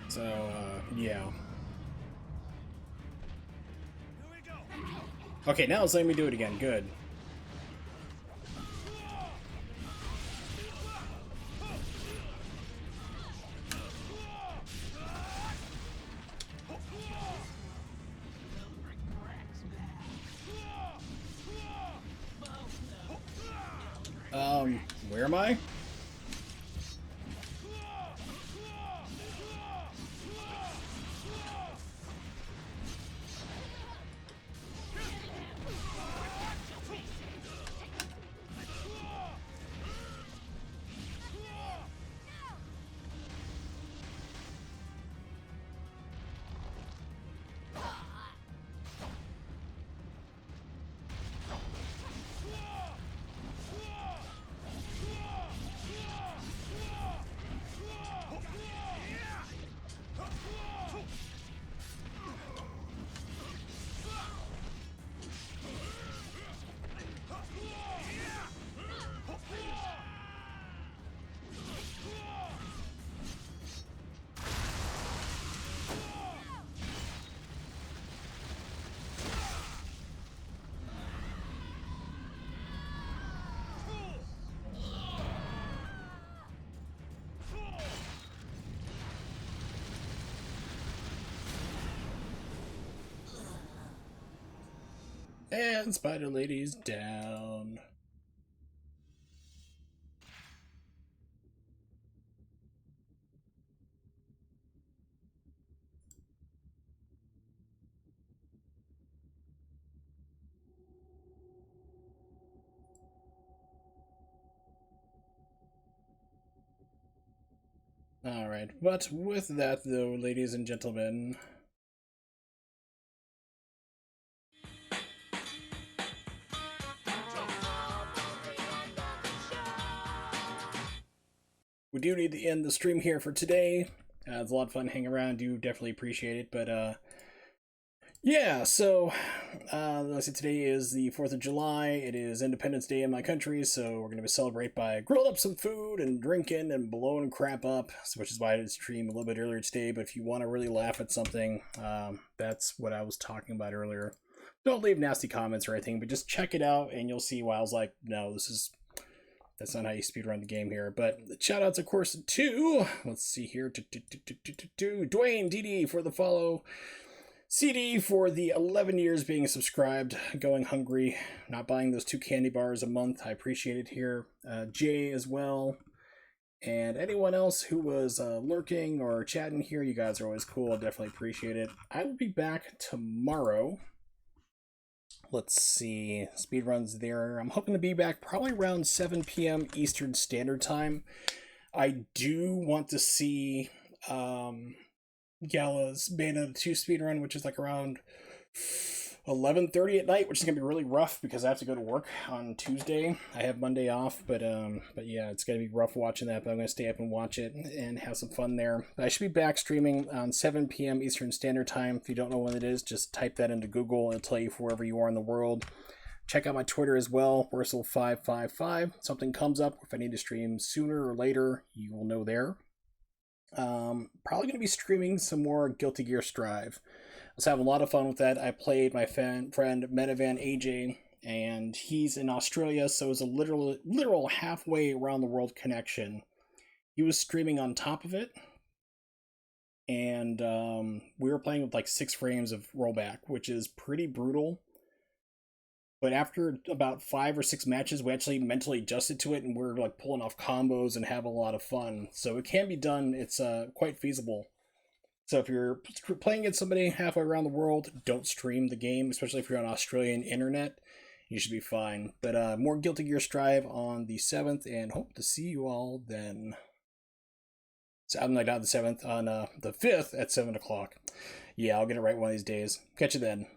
So, yeah. Okay, now it's letting me do it again. Good. Where am I? And Spider Lady's down. Alright, but with that though, ladies and gentlemen, we do need to end the stream here for today. It's a lot of fun hanging around, do definitely appreciate it, but yeah, so like I said, today is the 4th of July. It is Independence Day in my country, so we're going to celebrate by grilling up some food and drinking and blowing crap up, which is why I did stream a little bit earlier today. But if you want to really laugh at something, that's what I was talking about earlier. Don't leave nasty comments or anything, but just check it out and you'll see why I was like, no, that's not how you speedrun the game here. But shout outs, of course, to, let's see here, Dwayne DD for the follow. CD for the 11 years being subscribed, going hungry, not buying those 2 candy bars a month. I appreciate it here. Jay as well. And anyone else who was lurking or chatting here, you guys are always cool. I definitely appreciate it. I will be back tomorrow. Let's see. Speedruns there. I'm hoping to be back probably around 7 p.m. Eastern Standard Time. I do want to see Gala's Bayonetta 2 speedrun, which is like around 11:30 at night, which is gonna be really rough because I have to go to work on Tuesday. I have Monday off, but yeah, it's gonna be rough watching that. But I'm gonna stay up and watch it and have some fun there. I should be back streaming on 7 p.m. Eastern Standard Time. If you don't know when it is, just type that into Google and it'll tell you wherever you are in the world. Check out my Twitter as well, Wursel555. Something comes up. If I need to stream sooner or later, you will know there. Probably going to be streaming some more Guilty Gear Strive. I was having a lot of fun with that. I played my friend Metavan AJ, and he's in Australia, so it was a literal halfway around the world connection. He was streaming on top of it, and we were playing with like 6 frames of rollback, which is pretty brutal. But after about 5 or 6 matches, we actually mentally adjusted to it, and we're like pulling off combos and having a lot of fun. So it can be done. It's quite feasible. So if you're playing against somebody halfway around the world, don't stream the game, especially if you're on Australian internet. You should be fine. But more Guilty Gear Strive on the 7th, and hope to see you all then. So I'm like not the 7th, on the 5th at 7 o'clock. Yeah, I'll get it right one of these days. Catch you then.